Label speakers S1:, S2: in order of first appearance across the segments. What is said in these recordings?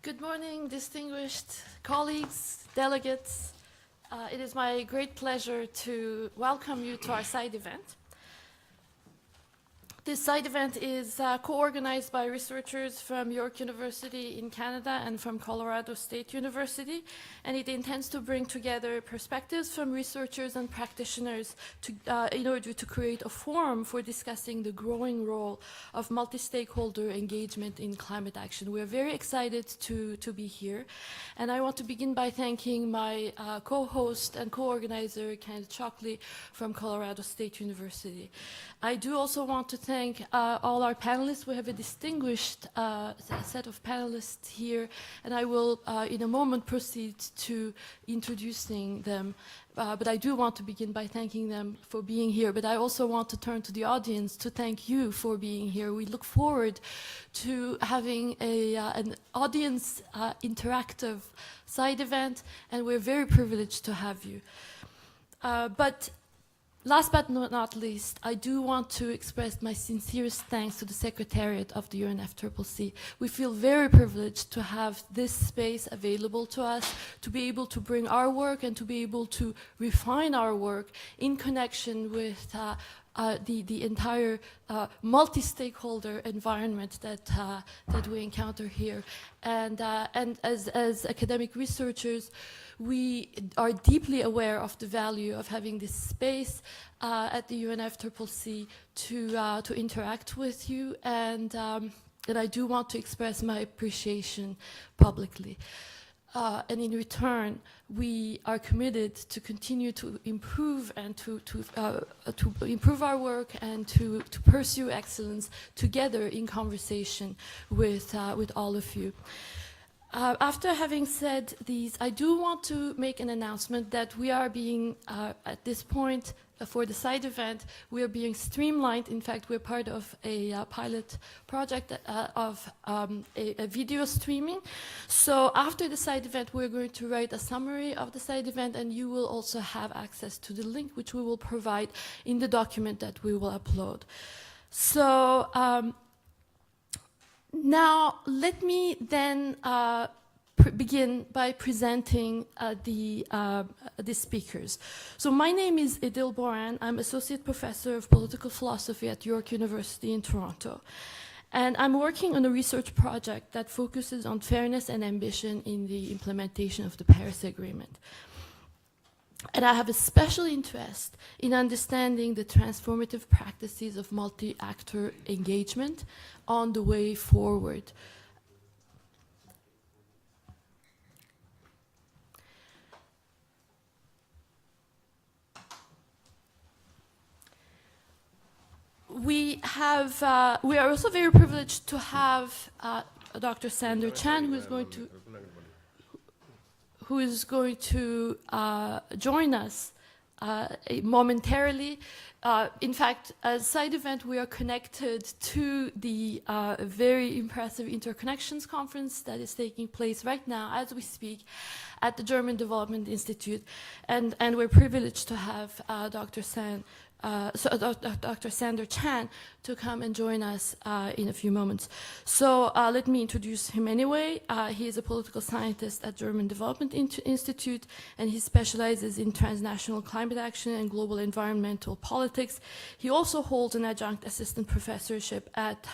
S1: Good morning, distinguished colleagues, delegates. It is my great pleasure to welcome you to our side event. This side event is co-organized by researchers from York University in Canada and from Colorado State University, and it intends to bring together perspectives from researchers and practitioners in order to create a forum for discussing the growing role of multi-stakeholder engagement in climate action. We're very excited to be here, and I want to begin by thanking my co-host and co-organizer, Kenneth Shockley from Colorado State University. I do also want to thank all our panelists. We have a distinguished set of panelists here, and I will in a moment proceed to introducing them. But I do want to begin by thanking them for being here. But I also want to turn to the audience to thank you for being here. We look forward to having an audience interactive side event, and we're very privileged to have you. But last but not least, I do want to express my sincerest thanks to the Secretariat of the UNFCCC. We feel very privileged to have this space available to us, to be able to bring our work and to be able to refine our work in connection with the entire multi-stakeholder environment that we encounter here. And as academic researchers, we are deeply aware of the value of having this space at the UNFCCC to interact with you, and I do want to express my appreciation publicly. And in return, we are committed to continue to improve and to improve our work and to pursue excellence together in conversation with all of you. After having said these, I do want to make an announcement that we are being, at this point, for the side event, we are being streamlined. In fact, we're part of a pilot project of a video streaming. So after the side event, we're going to write a summary of the side event, and you will also have access to the link, which we will provide in the document that we will upload. So now let me then begin by presenting the speakers. So my name is Idil Boran. I'm Associate Professor of Political Philosophy at York University in Toronto. And I'm working on a research project that focuses on fairness and ambition in the implementation of the Paris Agreement. And I have a special interest in understanding the transformative practices of multi-actor engagement on the way forward. We are also very privileged to have Dr. Sander Chan, who is going to join us momentarily. In fact, as a side event, we are connected to the very impressive Interconnections Conference that is taking place right now as we speak at the German Development Institute, and we're privileged to have Dr. Sander Chan to come and join us in a few moments. So let me introduce him anyway. He is a political scientist at German Development Institute, and he specializes in transnational climate action and global environmental politics. He also holds an adjunct assistant professorship at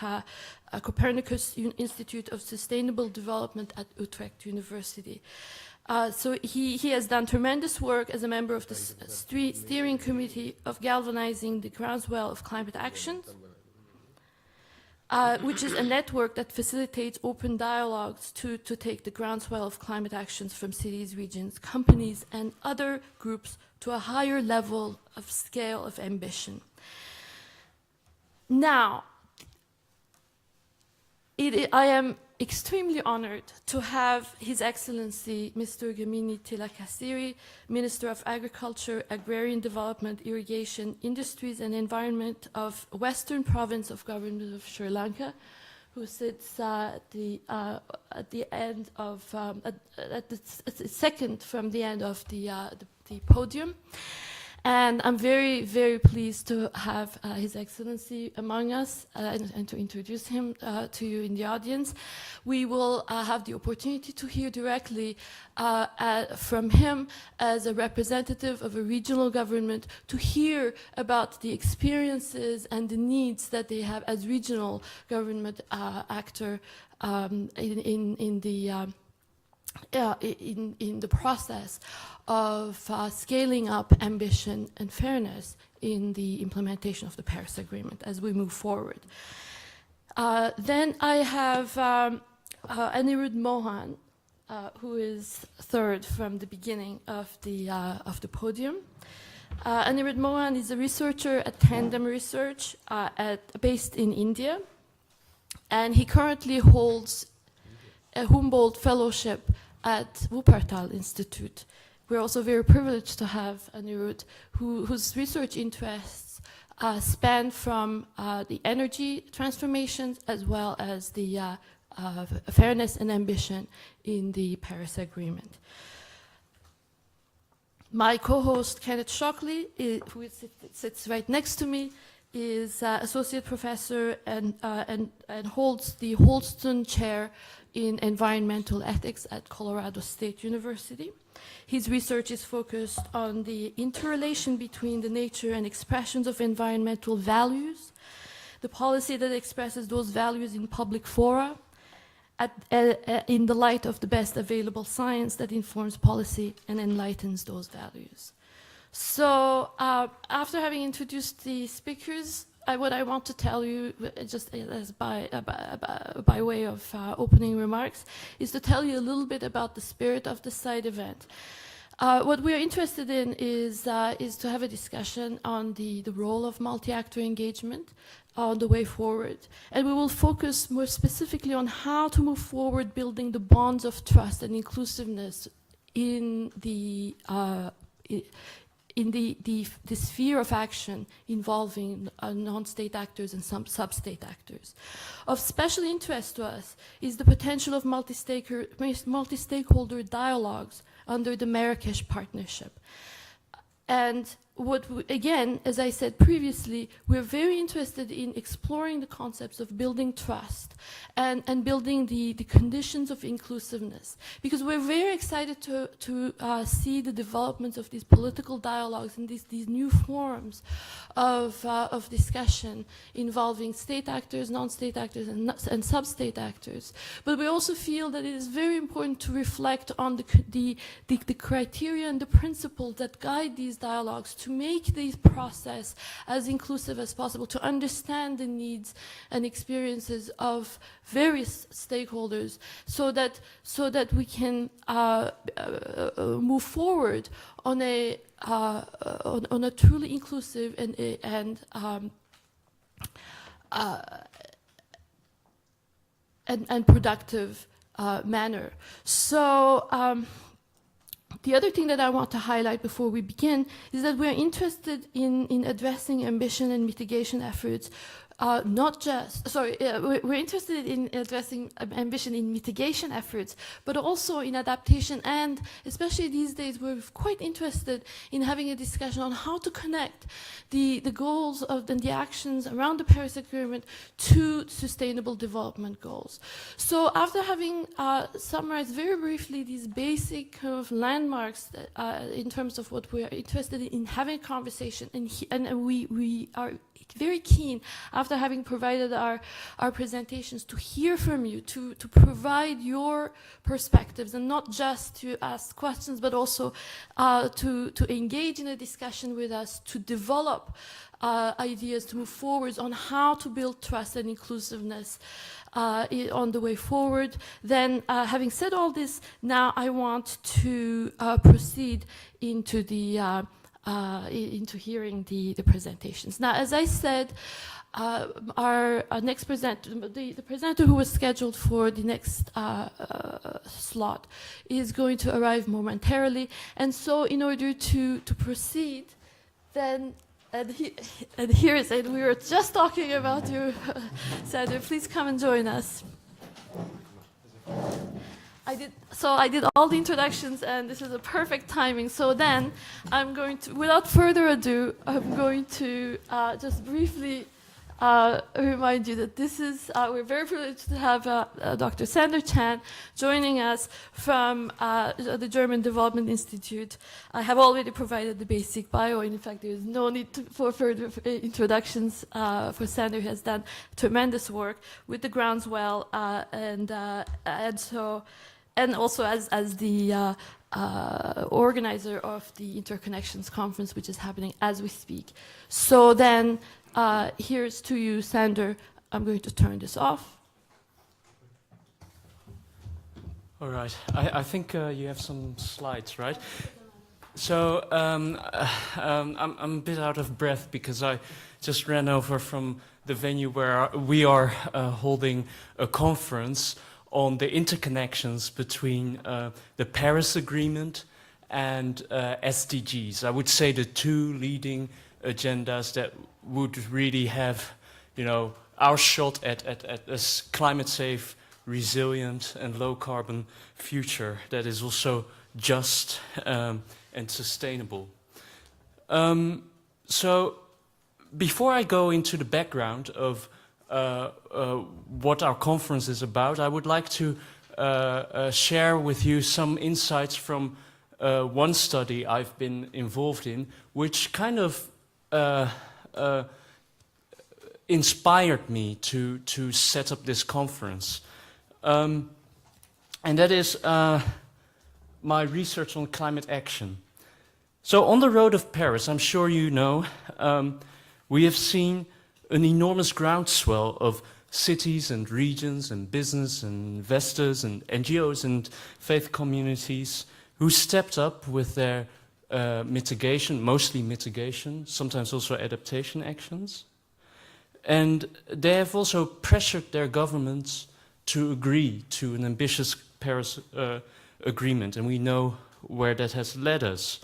S1: Copernicus Institute of Sustainable Development at Utrecht University. So he has done tremendous work as a member of the steering committee of galvanizing the groundswell of climate action, which is a network that facilitates open dialogues to take the groundswell of climate actions from cities, regions, companies, and other groups to a higher level of scale of ambition. Now, I am extremely honored to have His Excellency Mr. Gemini Tilakasiri, Minister of Agriculture, Agrarian Development, Irrigation, Industries and Environment of Western Province of Government of Sri Lanka, who sits at the end of at the second from the end of the podium. And I'm very, very pleased to have His Excellency among us and to introduce him to you in the audience. We will have the opportunity to hear directly from him as a representative of a regional government, to hear about the experiences and the needs that they have as regional government actor in the process of scaling up ambition and fairness in the implementation of the Paris Agreement as we move forward. Then I have Anirudh Mohan, who is third from the beginning of the podium. Anirudh Mohan is a researcher at Tandem Research based in India, and he currently holds a Humboldt Fellowship at Wuppertal Institute. We're also very privileged to have Anirudh, whose research interests span from the energy transformations as well as the fairness and ambition in the Paris Agreement. My co-host, Kenneth Shockley, who sits right next to me, is associate professor and holds the Holston Chair in Environmental Ethics at Colorado State University. His research is focused on the interrelation between the nature and expressions of environmental values, the policy that expresses those values in public fora, in the light of the best available science that informs policy and enlightens those values. So after having introduced the speakers, what I want to tell you, just as by way of opening remarks, is to tell you a little bit about the spirit of the side event. What we're interested in is to have a discussion on the role of multi-actor engagement on the way forward. And we will focus more specifically on how to move forward building the bonds of trust and inclusiveness in the sphere of action involving non-state actors and some sub-state actors. Of special interest to us is the potential of multi-stakeholder dialogues under the Marrakesh Partnership. And again, as I said previously, we're very interested in exploring the concepts of building trust and building the conditions of inclusiveness, because we're very excited to see the development of these political dialogues and these new forms of discussion involving state actors, non-state actors, and sub-state actors. But we also feel that it is very important to reflect on the criteria and the principles that guide these dialogues, to make this process as inclusive as possible, to understand the needs and experiences of various stakeholders, so that we can move forward on a truly inclusive and productive manner. So. The other thing that I want to highlight before we begin is that we're interested in addressing ambition and mitigation efforts, we're interested in addressing ambition in mitigation efforts, but also in adaptation, and especially these days we're quite interested in having a discussion on how to connect the goals and the actions around the Paris Agreement to sustainable development goals. So after having summarized very briefly these basic kind of landmarks that, in terms of what we're interested in having a conversation, and we are very keen, after having provided our presentations, to hear from you, to provide your perspectives, and not just to ask questions, but also to engage in a discussion with us, to develop ideas to move forward on how to build trust and inclusiveness on the way forward. Then, having said all this, now I want to proceed into into hearing the presentations. Now, as I said, our next presenter, the presenter who was scheduled for the next slot, is going to arrive momentarily. And so in order to proceed, then, and here is it, we were just talking about you, Sandra, please come and join us. I did all the introductions, and this is a perfect timing. So then, I'm going to, without further ado, I'm going to just briefly remind you that this is, we're very privileged to have Dr. Sander Chan joining us from the German Development Institute. I have already provided the basic bio, and in fact, there is no need for further introductions for Sander, who has done tremendous work with the Groundswell, and also as the organizer of the Interconnections Conference, which is happening as we speak. So then, here's to you, Sander. I'm going to turn this off.
S2: All right. I think you have some slides, right? So I'm a bit out of breath because I just ran over from the venue where we are holding a conference on the interconnections between the Paris Agreement and SDGs. I would say the two leading agendas that would really have, you know, our shot at a climate safe, resilient and low carbon future that is also just and sustainable. So before I go into the background of what our conference is about, I would like to share with you some insights from one study I've been involved in, which kind of inspired me to set up this conference. And that is my research on climate action. So on the road of Paris, I'm sure you know, we have seen an enormous groundswell of cities and regions and business and investors and NGOs and faith communities who stepped up with their mitigation, mostly mitigation, sometimes also adaptation actions. And they have also pressured their governments to agree to an ambitious Paris agreement, and we know where that has led us.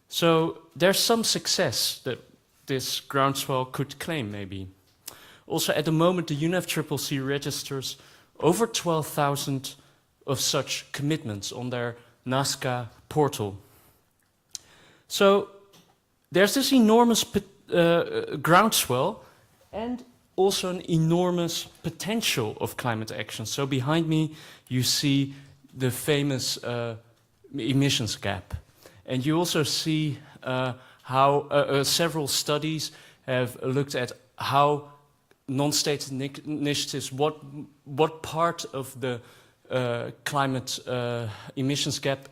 S2: So there's some success that this groundswell could claim, maybe. Also, at the moment, the UNFCCC registers over 12,000 of such commitments on their NASCA portal. So there's this enormous groundswell and also an enormous potential of climate action. So behind me, you see the famous emissions gap. And you also see how several studies have looked at how non-state initiatives, what part of the climate emissions gap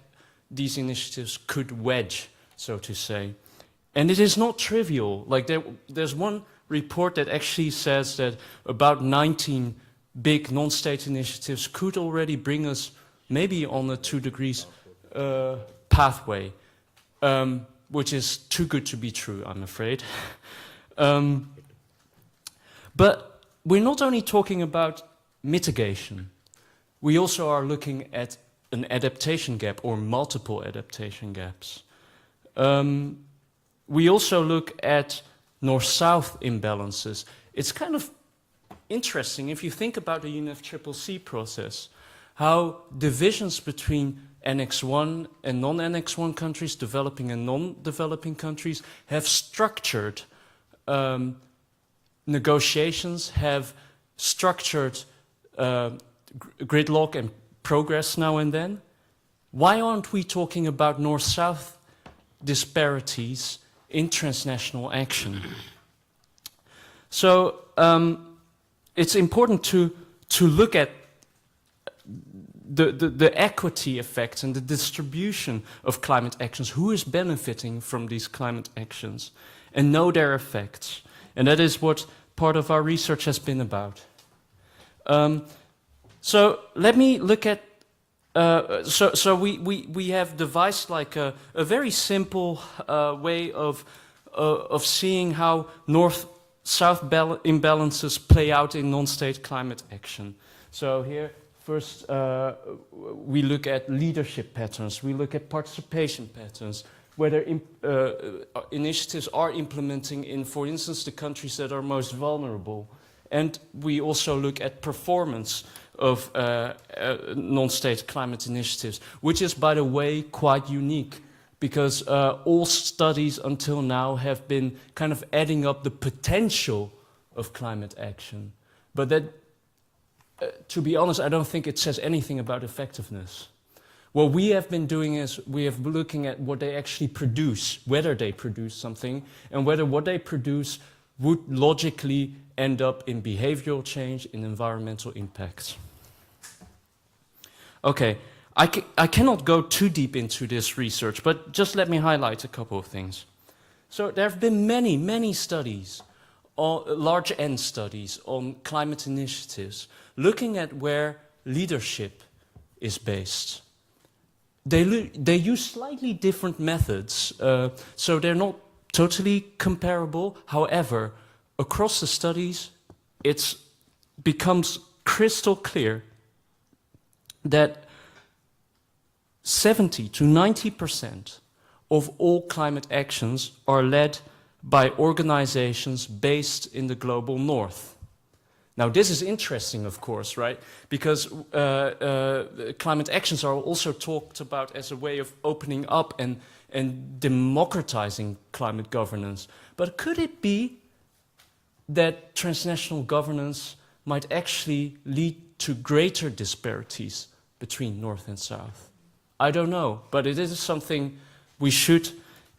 S2: these initiatives could wedge, so to say. And it is not trivial. Like there's one report that actually says that about 19 big non-state initiatives could already bring us maybe on a 2 degrees pathway, which is too good to be true, I'm afraid. But we're not only talking about mitigation, we also are looking at an adaptation gap or multiple adaptation gaps. We also look at north-south imbalances. It's kind of interesting if you think about the UNFCCC process, how divisions between Annex 1 and non-Annex 1 countries, developing and non-developing countries, have structured negotiations, have structured gridlock and progress now and then. Why aren't we talking about north-south disparities in transnational action? So it's important to look at the equity effects and the distribution of climate actions, who is benefiting from these climate actions, and know their effects. And that is what part of our research has been about. So let me look at, so we have devised like a very simple way of seeing how north-south imbalances play out in non-state climate action. So here, first, we look at leadership patterns, we look at participation patterns, whether initiatives are implementing in, for instance, the countries that are most vulnerable. And we also look at performance, of non-state climate initiatives, which is, by the way, quite unique, because all studies until now have been kind of adding up the potential of climate action. But that, to be honest, I don't think it says anything about effectiveness. What we have been doing is we have been looking at what they actually produce, whether they produce something, and whether what they produce would logically end up in behavioral change, in environmental impacts. Okay, I cannot go too deep into this research, but just let me highlight a couple of things. So there have been many studies, large N studies on climate initiatives, looking at where leadership is based. They use slightly different methods, so they're not totally comparable. However, across the studies, it becomes crystal clear that 70 to 90% of all climate actions are led by organizations based in the global north. Now, this is interesting, of course, right? Because climate actions are also talked about as a way of opening up and democratizing climate governance. But could it be that transnational governance might actually lead to greater disparities between North and South? I don't know, but it is something we should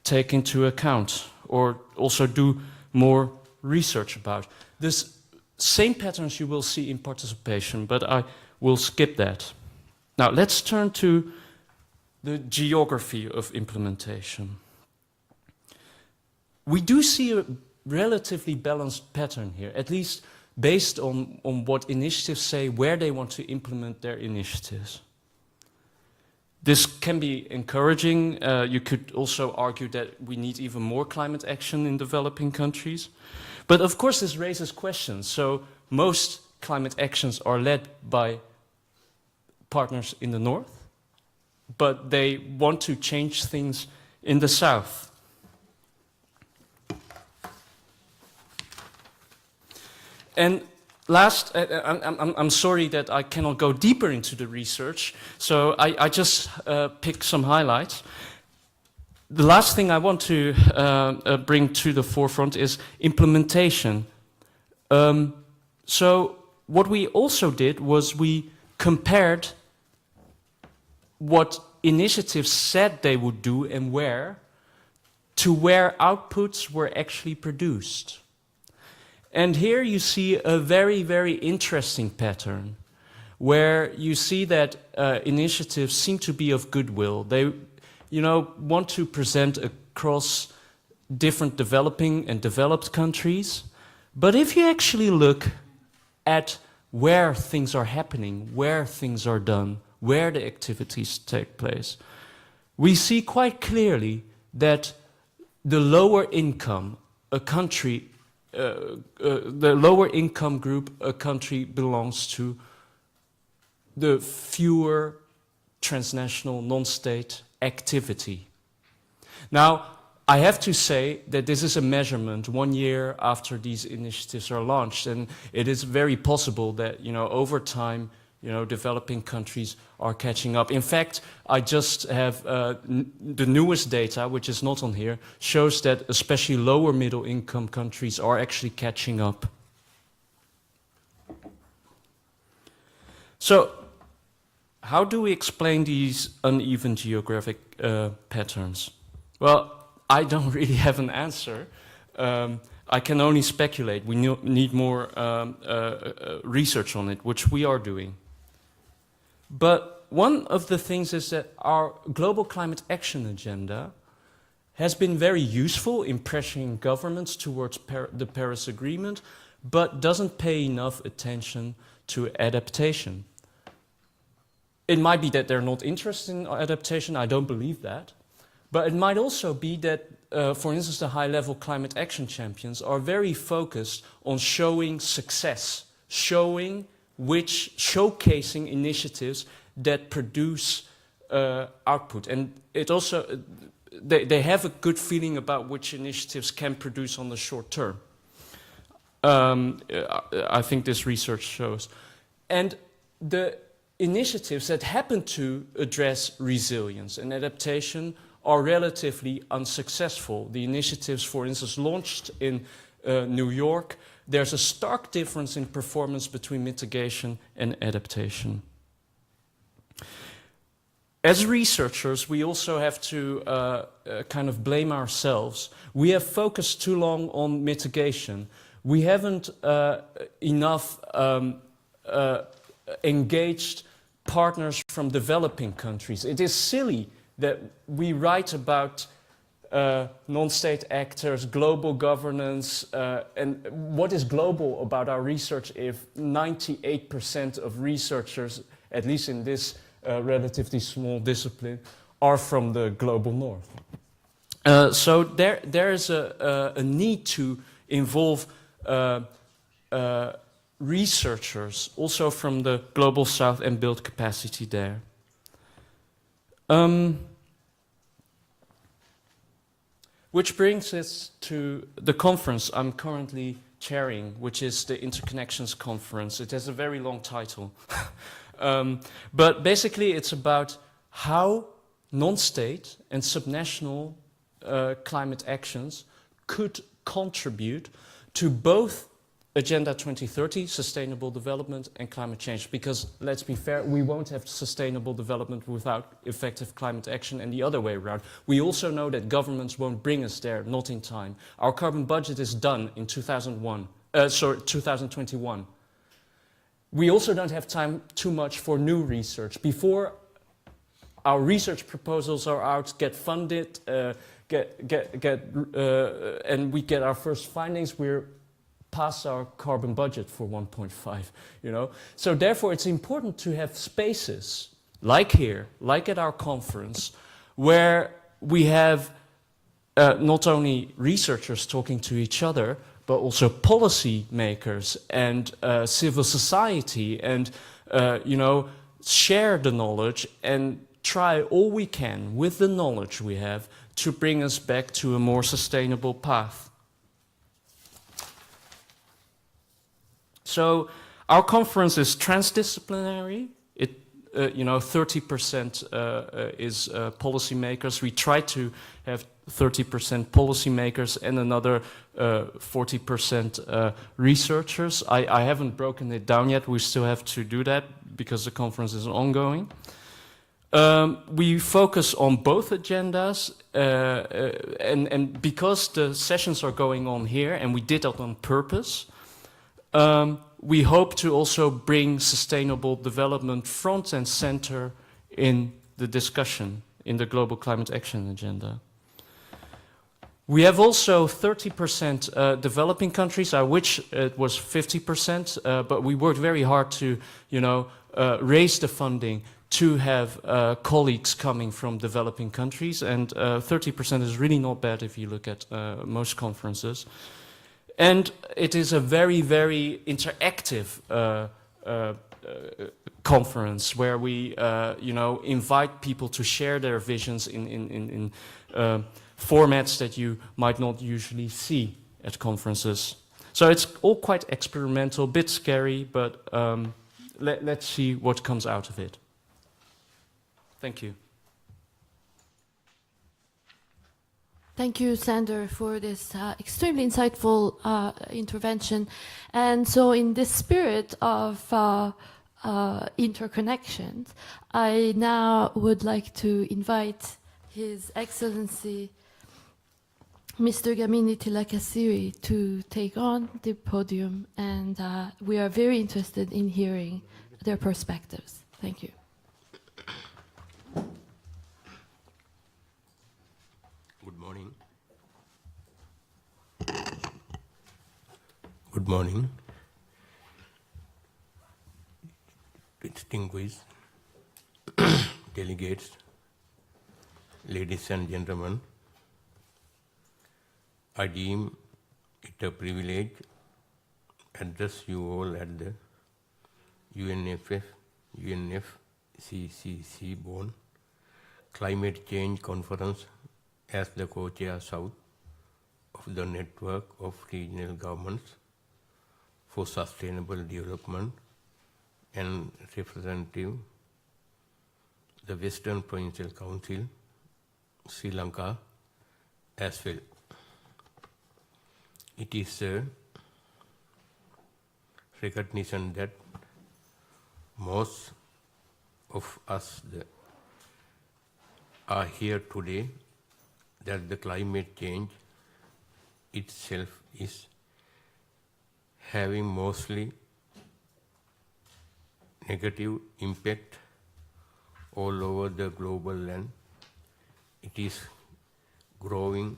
S2: take into account or also do more research about. This same patterns you will see in participation, but I will skip that. Now, let's turn to the geography of implementation. We do see a relatively balanced pattern here, at least based on what initiatives say, where they want to implement their initiatives. This can be encouraging. You could also argue that we need even more climate action in developing countries. But of course this raises questions. So most climate actions are led by partners in the north, but they want to change things in the south. And last, I'm sorry that I cannot go deeper into the research, so I just picked some highlights. The last thing I want to bring to the forefront is implementation. So what we also did was we compared what initiatives said they would do and where to where outputs were actually produced. And here you see a very interesting pattern where you see that initiatives seem to be of goodwill. They want to present across different developing and developed countries. But if you actually look at where things are happening, where things are done, where the activities take place, we see quite clearly that the lower income a country, the lower income group a country belongs to, the fewer transnational non-state activity. Now, I have to say that this is a measurement 1 year after these initiatives are launched, and it is very possible that, over time, developing countries are catching up. In fact, I just have the newest data, which is not on here, shows that especially lower middle income countries are actually catching up. So, how do we explain these uneven geographic patterns? Well, I don't really have an answer. I can only speculate. We need more research on it, which we are doing. But one of the things is that our global climate action agenda has been very useful in pressuring governments towards the Paris Agreement, but doesn't pay enough attention to adaptation. It might be that they're not interested in adaptation, I don't believe that. But it might also be that, for instance, the high-level climate action champions are very focused on showing success, showcasing initiatives that produce output. And it also, they have a good feeling about which initiatives can produce on the short term. I think this research shows. And the initiatives that happen to address resilience and adaptation are relatively unsuccessful. The initiatives, for instance, launched in New York, there's a stark difference in performance between mitigation and adaptation. As researchers, we also have to kind of blame ourselves. We have focused too long on mitigation. We haven't enough engaged partners from developing countries. It is silly that we write about non-state actors, global governance, and what is global about our research if 98% of researchers, at least in this relatively small discipline, are from the global north. So there is a need to involve researchers also from the global south and build capacity there. Which brings us to the conference I'm currently chairing, which is the Interconnections Conference. It has a very long title. But basically it's about how non-state and subnational climate actions could contribute to both Agenda 2030, sustainable development, and climate change. Because let's be fair, we won't have sustainable development without effective climate action, and the other way around. We also know that governments won't bring us there, not in time. Our carbon budget is done in 2021. We also don't have time too much for new research. Before our research proposals are out, get funded, and we get our first findings, we're past our carbon budget for 1.5, you know. So therefore it's important to have spaces, like here, like at our conference, where we have not only researchers talking to each other, but also policy makers and civil society, and you know, share the knowledge and try all we can with the knowledge we have to bring us back to a more sustainable path. So our conference is transdisciplinary. It, you know, 30% is policymakers. We try to have 30% policymakers and another 40% researchers. I haven't broken it down yet. We still have to do that because the conference is ongoing. We focus on both agendas, and because the sessions are going on here, and we did that on purpose, we hope to also bring sustainable development front and center in the discussion in the Global Climate Action Agenda. We have also 30% developing countries. I wish it was 50%, but we worked very hard to, you know, raise the funding to have colleagues coming from developing countries, and 30% is really not bad if you look at most conferences. And it is a very, very interactive conference where we, you know, invite people to share their visions in formats that you might not usually see at conferences. So it's all quite experimental, a bit scary, but let's see what comes out of it. Thank you.
S1: Thank you, Sander, for this extremely insightful intervention. And so in this spirit of interconnections, I now would like to invite His Excellency, Mr. Gamini Tilakasiri, to take on the podium, and we are very interested in hearing their perspectives. Thank you.
S3: Good morning. Good morning. Distinguished delegates, ladies and gentlemen, I deem it a privilege to address you all at the UNFCCC Bonn Climate Change Conference as the co-chair South of the Network of Regional Governments for Sustainable Development and representative, the Western Provincial Council, Sri Lanka as well. It is a recognition that most of us are here today, that the climate change itself is having mostly negative impact all over the global, and it is growing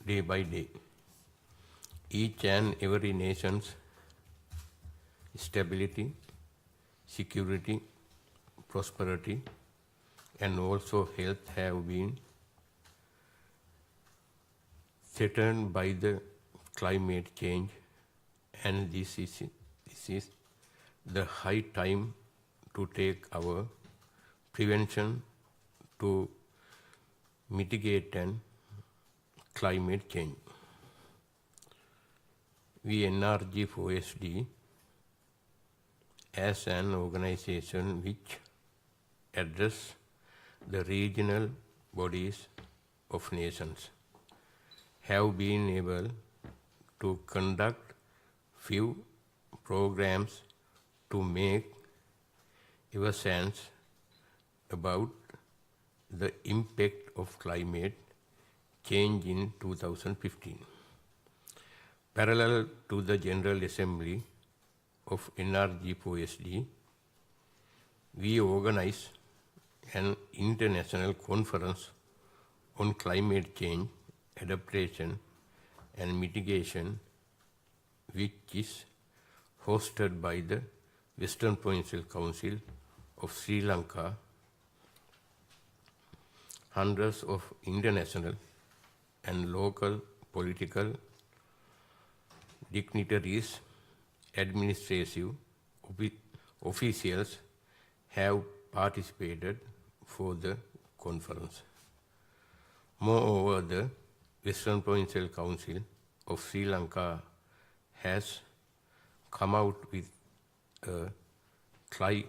S3: day by day. Each and every nation's stability, security, prosperity, and also health have been threatened by the climate change, and this is the high time to take our prevention to mitigate and climate change. We NRG 4SD as an organization which address the regional bodies of nations have been able to conduct few programs to make our sense about the impact of climate change in 2015. Parallel to the General Assembly of NRG 4SD, we organize an international conference on climate change, adaptation and mitigation, which is hosted by the Western Provincial Council of Sri Lanka. Hundreds of international and local political dignitaries, administrative officials have participated for the conference. Moreover, the Western Provincial Council of Sri Lanka has come out with a climate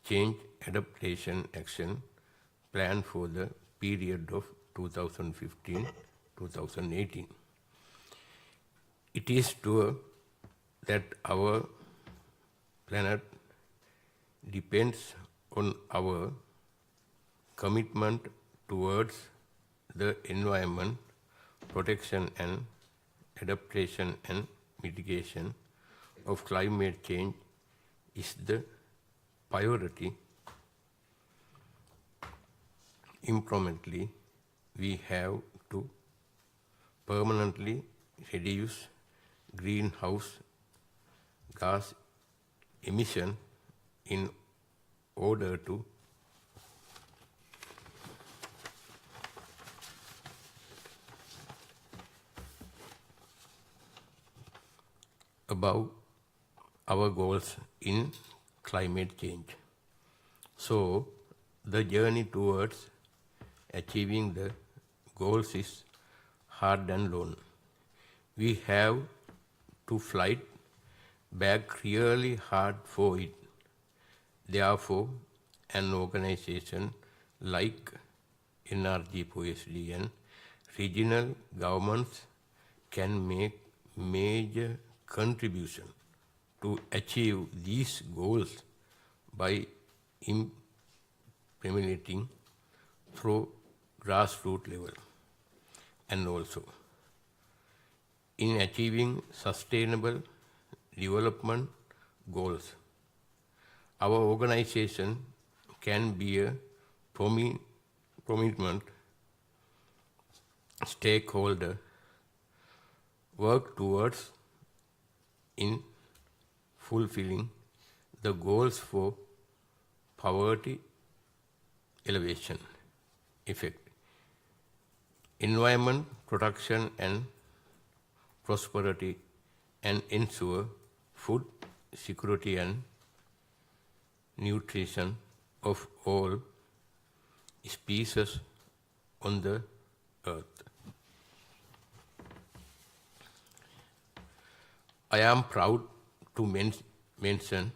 S3: change adaptation action plan for the period of 2015-2018. It is true that our planet depends on our commitment towards the environment, protection and adaptation and mitigation of climate change is the priority. Implementally, we have to permanently reduce greenhouse gas emission in order to above our goals in climate change. So, the journey towards achieving the goals is hard and long. We have to fight back really hard for it. Therefore, an organization like NRG 4SD and regional governments can make major contribution to achieve these goals by implementing through grassroots level, and also in achieving sustainable development goals. Our organization can be a prominent stakeholder, work towards in fulfilling the goals for poverty elevation, effect, environment protection and prosperity, and ensure food security and nutrition of all species on the earth. I am proud to mention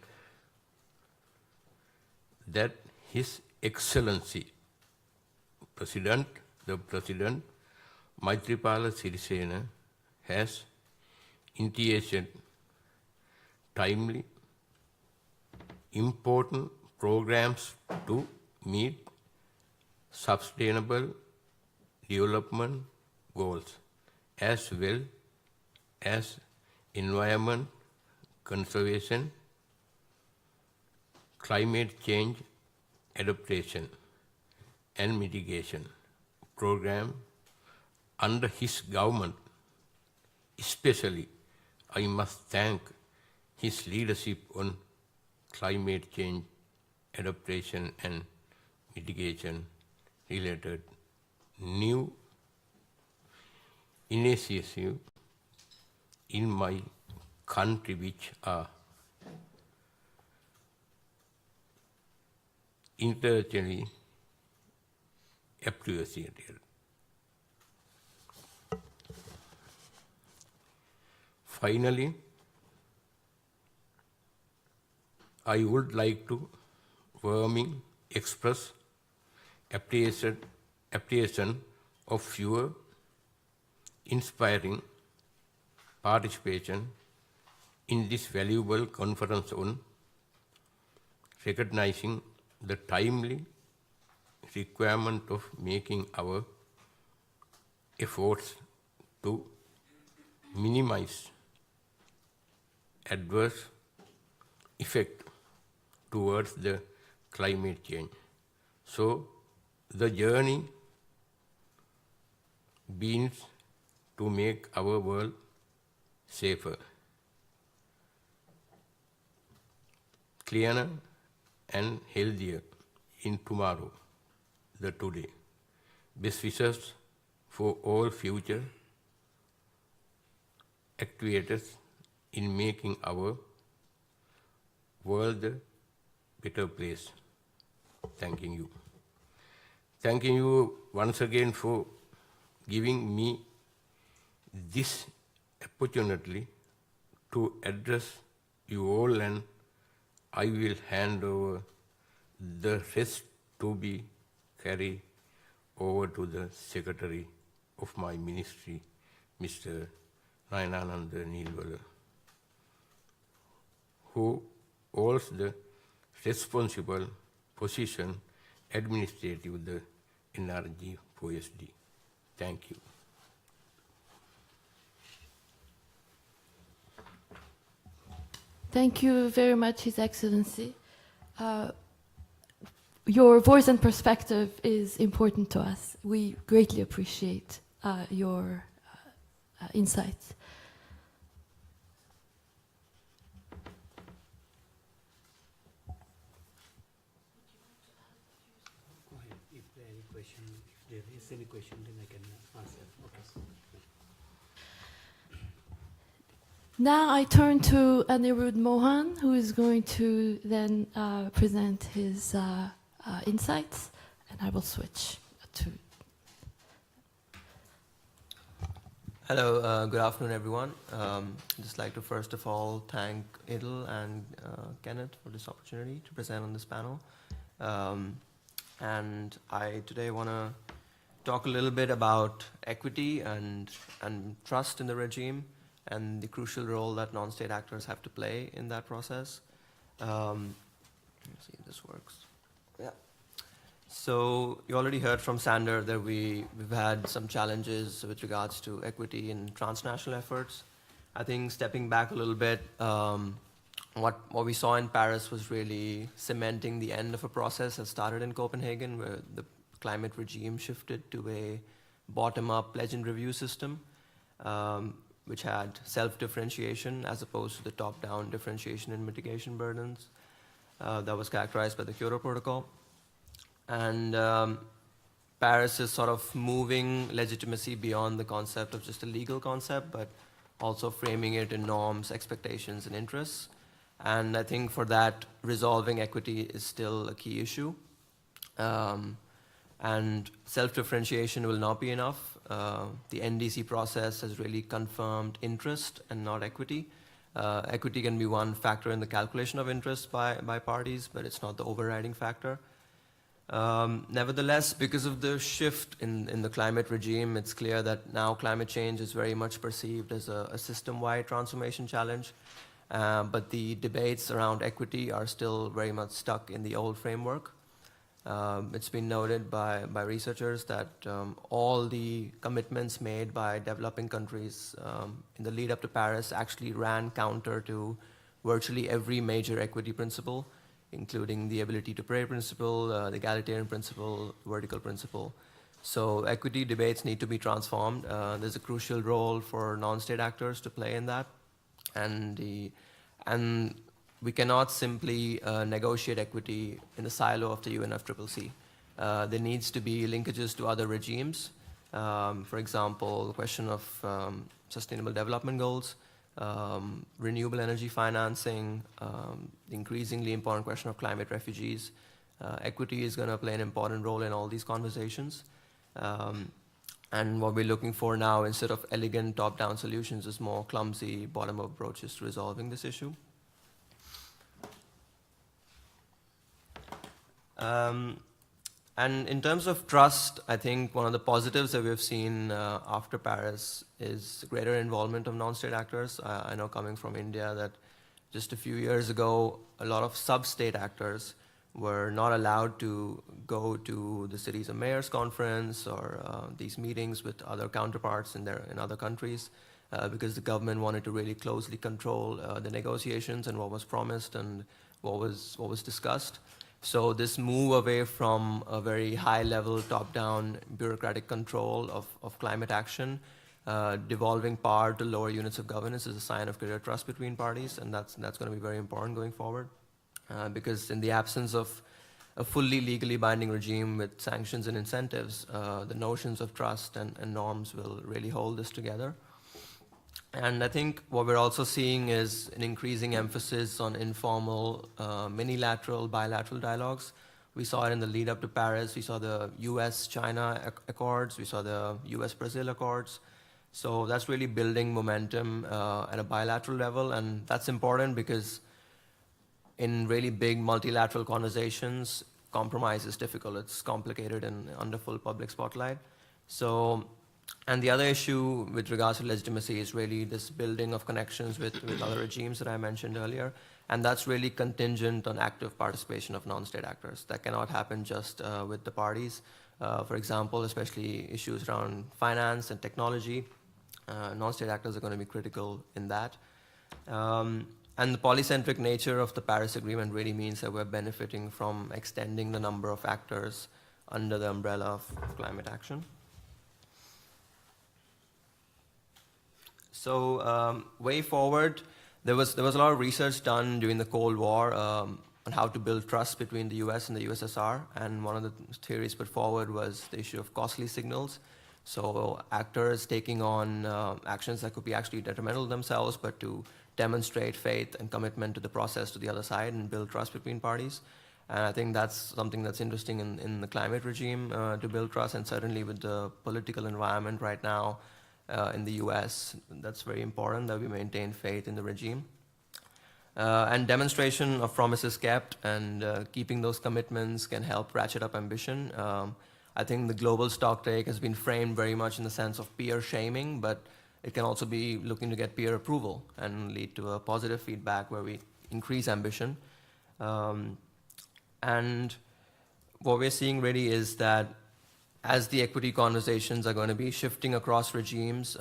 S3: that His Excellency the President Maithripala Sirisena has initiated timely, important programs to meet sustainable development goals as well as environment conservation, climate change adaptation and mitigation program under his government. Especially, I must thank his leadership on climate change adaptation and mitigation related new initiatives in my country which are internationally appreciated. Finally, I would like to warmly express appreciation of your inspiring participation in this valuable conference on recognizing the timely requirement of making our efforts to minimize adverse effect towards the climate change. So the journey means to make our world safer, cleaner and healthier in tomorrow, the today. Best wishes for all future actuators in making our world a better place. Thanking you. Thanking you once again for giving me this opportunity to address you all, and I will hand over the rest to be carried over to the Secretary of my ministry, Mr. Nayanananda Nilwala, who holds the responsible position administrative the NRG 4SD. Thank you.
S1: Thank you very much, His Excellency. Your voice and perspective is important to us. We greatly appreciate your insights.
S4: Go ahead. If there any question, if there is any question, then I can answer. Okay.
S1: Now I turn to Anirudh Mohan, who is going to then present his insights, and I will switch to.
S5: Hello, good afternoon, everyone. I'd just like to first of all thank Idil and Kenneth for this opportunity to present on this panel. And I today want to talk a little bit about equity and trust in the regime and the crucial role that non-state actors have to play in that process. Let's see if this works. Yeah. So you already heard from Sander that we've had some challenges with regards to equity in transnational efforts. I think stepping back a little bit, what we saw in Paris was really cementing the end of a process that started in Copenhagen, where the climate regime shifted to a bottom-up pledge and review system, which had self-differentiation as opposed to the top-down differentiation and mitigation burdens that was characterized by the Kyoto Protocol. And Paris is sort of moving legitimacy beyond the concept of just a legal concept, but also framing it in norms, expectations, and interests. And I think for that, resolving equity is still a key issue. And self-differentiation will not be enough. The NDC process has really confirmed interest and not equity. Equity can be one factor in the calculation of interest by parties, but it's not the overriding factor. Nevertheless, because of the shift in the climate regime, it's clear that now climate change is very much perceived as a system-wide transformation challenge. But the debates around equity are still very much stuck in the old framework. It's been noted by researchers that all the commitments made by developing countries in the lead up to Paris actually ran counter to virtually every major equity principle, including the ability to pay principle, the egalitarian principle, vertical principle. So equity debates need to be transformed. There's a crucial role for non-state actors to play in that. And we cannot simply negotiate equity in the silo of the UNFCCC. There needs to be linkages to other regimes. For example, the question of sustainable development goals, renewable energy financing, the increasingly important question of climate refugees. Equity is going to play an important role in all these conversations. And what we're looking for now, instead of elegant top-down solutions, is more clumsy bottom-up approaches to resolving this issue. And in terms of trust, I think one of the positives that we've seen after Paris is greater involvement of non-state actors. I know, coming from India, that just a few years ago, a lot of sub-state actors were not allowed to go to the Cities of Mayors conference or these meetings with other counterparts in other countries because the government wanted to really closely control the negotiations and what was promised and what was discussed. So this move away from a very high-level, top-down bureaucratic control of climate action, devolving power to lower units of governance, is a sign of greater trust between parties, and that's going to be very important going forward. Because in the absence of a fully legally binding regime with sanctions and incentives, the notions of trust and norms will really hold this together. And I think what we're also seeing is an increasing emphasis on informal, minilateral, bilateral dialogues. We saw it in the lead up to Paris. We saw the US-China accords. We saw the US-Brazil accords. So that's really building momentum at a bilateral level, and that's important because in really big multilateral conversations, compromise is difficult. It's complicated and under full public spotlight. So, and the other issue with regards to legitimacy is really this building of connections with other regimes that I mentioned earlier. And that's really contingent on active participation of non-state actors. That cannot happen just with the parties. For example, especially issues around finance and technology, non-state actors are going to be critical in that. And the polycentric nature of the Paris Agreement really means that we're benefiting from extending the number of actors under the umbrella of climate action. So way forward, there was a lot of research done during the Cold War on how to build trust between the US and the USSR, and one of the theories put forward was the issue of costly signals. So actors taking on actions that could be actually detrimental themselves, but to demonstrate faith and commitment to the process to the other side and build trust between parties. And I think that's something that's interesting in the climate regime to build trust, and certainly with the political environment right now in the US, that's very important that we maintain faith in the regime. And demonstration of promises kept and keeping those commitments can help ratchet up ambition. I think the global stocktake has been framed very much in the sense of peer shaming, but it can also be looking to get peer approval and lead to a positive feedback where we increase ambition. And what we're seeing really is that as the equity conversations are going to be shifting across regimes,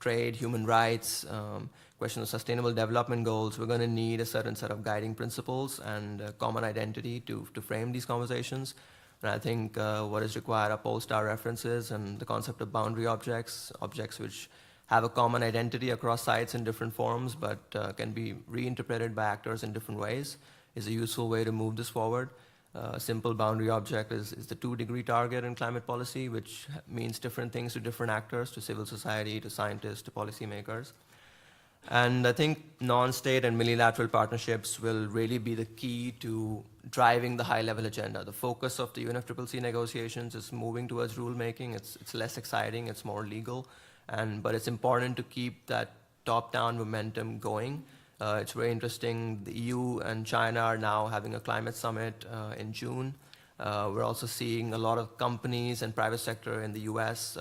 S5: trade, human rights, question of sustainable development goals, we're going to need a certain set of guiding principles and a common identity to frame these conversations. And I think what is required are pole-star references and the concept of boundary objects, objects which have a common identity across sites in different forms but can be reinterpreted by actors in different ways, is a useful way to move this forward. A simple boundary object is the 2-degree target in climate policy, which means different things to different actors, to civil society, to scientists, to policymakers. And I think non-state and multilateral partnerships will really be the key to driving the high-level agenda. The focus of the UNFCCC negotiations is moving towards rulemaking. It's less exciting, it's more legal, but it's important to keep that top-down momentum going. It's very interesting. The EU and China are now having a climate summit in June. We're also seeing a lot of companies and private sector in the US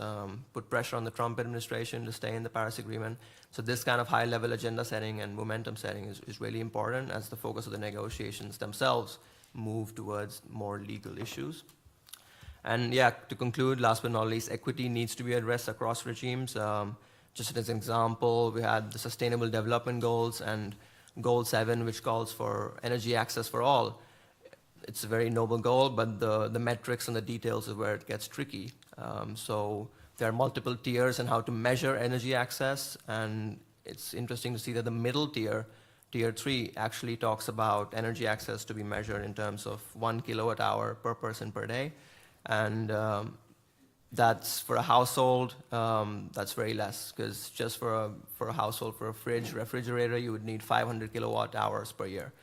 S5: put pressure on the Trump administration to stay in the Paris Agreement. So this kind of high-level agenda setting and momentum setting is really important as the focus of the negotiations themselves move towards more legal issues. And yeah, to conclude, last but not least, equity needs to be addressed across regimes. Just as an example, we had the Sustainable Development Goals and Goal 7, which calls for energy access for all. It's a very noble goal, but the metrics and the details is where it gets tricky. So there are multiple tiers in how to measure energy access, and it's interesting to see that the middle tier, Tier 3, actually talks about energy access to be measured in terms of 1 kilowatt hour per person per day. And that's for a household, that's very less, because just for a household, for a fridge, refrigerator, you would need 500 kilowatt hours per year.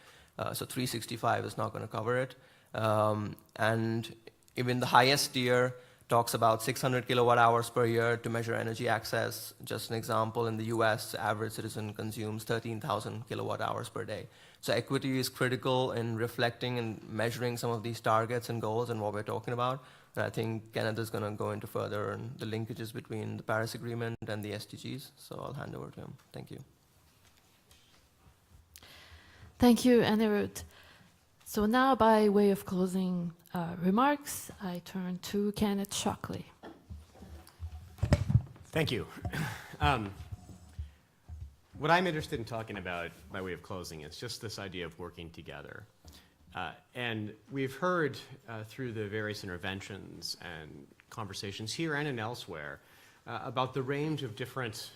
S5: So 365 is not going to cover it. And even the highest tier talks about 600 kilowatt hours per year to measure energy access. Just an example, in the US, the average citizen consumes 13,000 kilowatt hours per day. So equity is critical in reflecting and measuring some of these targets and goals and what we're talking about. And I think Kenneth is going to go into further on the linkages between the Paris Agreement and the SDGs. So I'll hand over to him. Thank you.
S1: Thank you, Anirudh. So now, by way of closing remarks, I turn to Kenneth Shockley.
S6: Thank you. What I'm interested in talking about by way of closing is just this idea of working together. And we've heard through the various interventions and conversations here and elsewhere about the range of different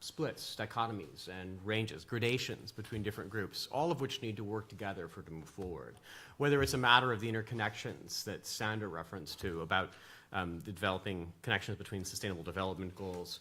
S6: splits, dichotomies, and ranges, gradations between different groups, all of which need to work together to move forward. Whether it's a matter of the interconnections that Sandra referenced to about the developing connections between sustainable development goals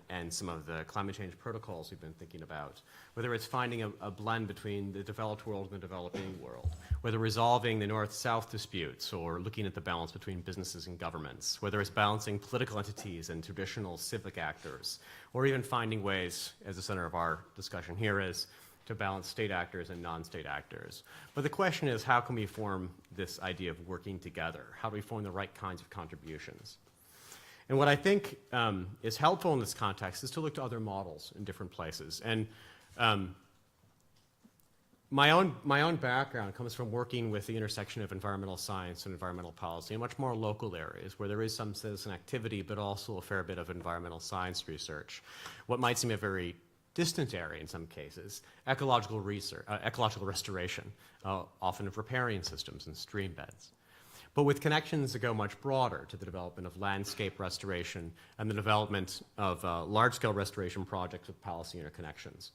S6: and some of the climate change protocols we've been thinking about, whether it's finding a blend between the developed world and the developing world, whether resolving the north-south disputes or looking at the balance between businesses and governments, whether it's balancing political entities and traditional civic actors, or even finding ways, as the center of our discussion here is, to balance state actors and non-state actors. But the question is, how can we form this idea of working together? How do we form the right kinds of contributions? And what I think is helpful in this context is to look to other models in different places. And my own background comes from working with the intersection of environmental science and environmental policy in much more local areas where there is some citizen activity, but also a fair bit of environmental science research. What might seem a very distant area in some cases, ecological restoration, often of riparian systems and stream beds. But with connections that go much broader to the development of landscape restoration and the development of large-scale restoration projects with policy interconnections.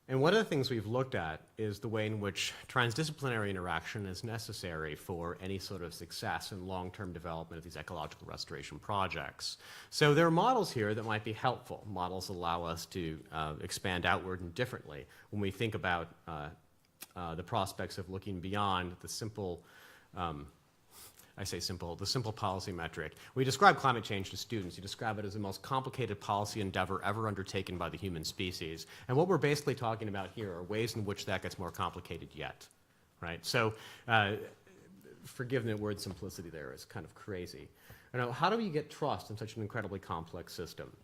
S6: And one of the things we've looked at is the way in which transdisciplinary interaction is necessary for any sort of success in long-term development of these ecological restoration projects. So there are models here that might be helpful. Models allow us to expand outward and differently when we think about the prospects of looking beyond the simple the simple policy metric. When you describe climate change to students, you describe it as the most complicated policy endeavor ever undertaken by the human species. And what we're basically talking about here are ways in which that gets more complicated yet, right? So forgive the word simplicity there, it's kind of crazy. You know, how do we get trust in such an incredibly complex system?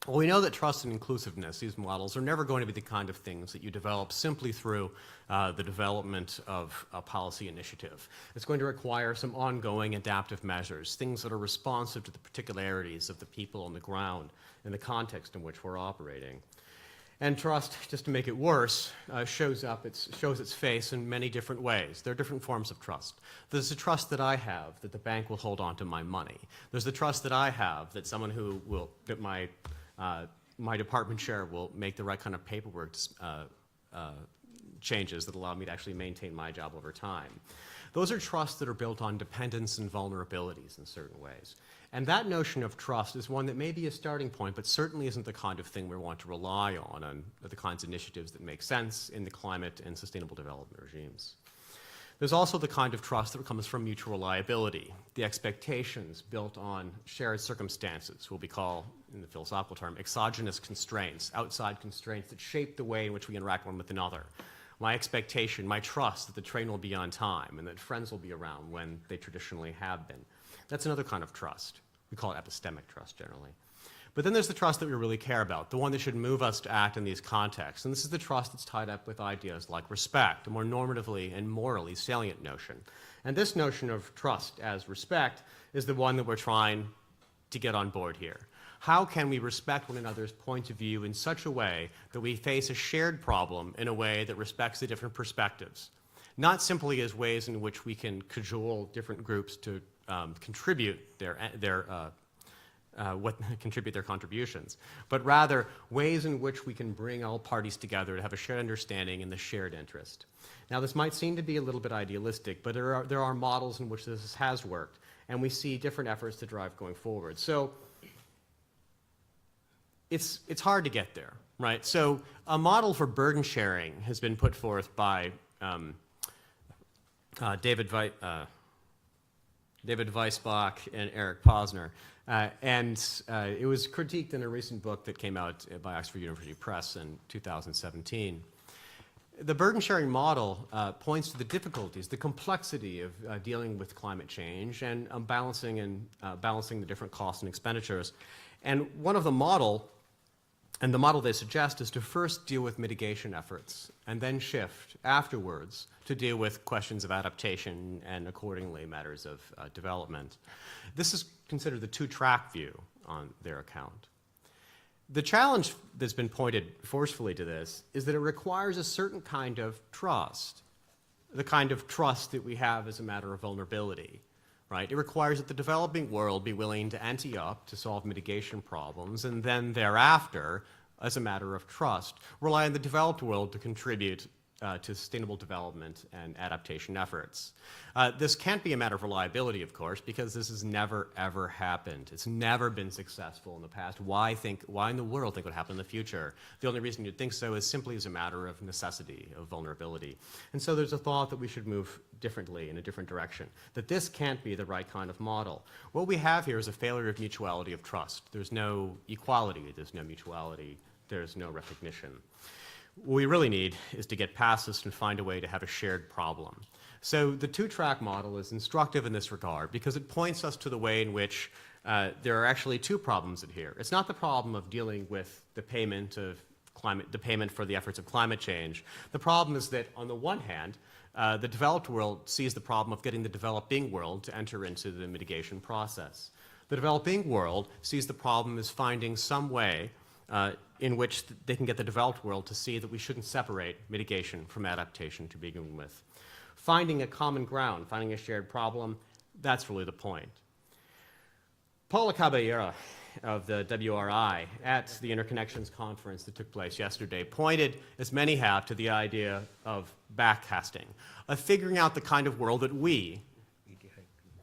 S6: Well, we know that trust and inclusiveness, these models, are never going to be the kind of things that you develop simply through the development of a policy initiative. It's going to require some ongoing adaptive measures, things that are responsive to the particularities of the people on the ground and the context in which we're operating. And trust, just to make it worse, shows its face in many different ways. There are different forms of trust. There's the trust that I have that the bank will hold on to my money. There's the trust that I have that someone who will, that my department chair will make the right kind of paperwork changes that allow me to actually maintain my job over time. Those are trusts that are built on dependence and vulnerabilities in certain ways. And that notion of trust is one that may be a starting point, but certainly isn't the kind of thing we want to rely on the kinds of initiatives that make sense in the climate and sustainable development regimes. There's also the kind of trust that comes from mutual reliability, the expectations built on shared circumstances, what we call, in the philosophical term, exogenous constraints, outside constraints that shape the way in which we interact one with another. My expectation, my trust that the train will be on time and that friends will be around when they traditionally have been. That's another kind of trust. We call it epistemic trust generally. But then there's the trust that we really care about, the one that should move us to act in these contexts. And this is the trust that's tied up with ideas like respect, a more normatively and morally salient notion. And this notion of trust as respect is the one that we're trying to get on board here. How can we respect one another's point of view in such a way that we face a shared problem in a way that respects the different perspectives? Not simply as ways in which we can cajole different groups to contribute contribute their contributions, but rather ways in which we can bring all parties together to have a shared understanding and the shared interest. Now, this might seem to be a little bit idealistic, but there are models in which this has worked, and we see different efforts to drive going forward. So it's hard to get there, right? So a model for burden sharing has been put forth by David Weisbach and Eric Posner. It was critiqued in a recent book that came out by Oxford University Press in 2017. The burden-sharing model points to the difficulties, the complexity of dealing with climate change and balancing the different costs and expenditures. And the model they suggest is to first deal with mitigation efforts and then shift afterwards to deal with questions of adaptation and accordingly matters of development. This is considered the two-track view on their account. The challenge that's been pointed forcefully to this is that it requires a certain kind of trust, the kind of trust that we have as a matter of vulnerability, right? It requires that the developing world be willing to ante up to solve mitigation problems and then thereafter, as a matter of trust, rely on the developed world to contribute to sustainable development and adaptation efforts. This can't be a matter of reliability, of course, because this has never, ever happened. It's never been successful in the past. Why in the world think it would happen in the future? The only reason you'd think so is simply as a matter of necessity, of vulnerability. And so there's a thought that we should move differently in a different direction, that this can't be the right kind of model. What we have here is a failure of mutuality of trust. There's no equality, there's no mutuality, there's no recognition. What we really need is to get past this and find a way to have a shared problem. So the two-track model is instructive in this regard because it points us to the way in which there are actually two problems at here. It's not the problem of dealing with the payment for the efforts of climate change. The problem is that on the one hand, the developed world sees the problem of getting the developing world to enter into the mitigation process. The developing world sees the problem as finding some way in which they can get the developed world to see that we shouldn't separate mitigation from adaptation to begin with. Finding a common ground, finding a shared problem, that's really the point. Paula Caballera of the WRI at the Interconnections Conference that took place yesterday pointed, as many have, to the idea of backcasting, of figuring out the kind of world that we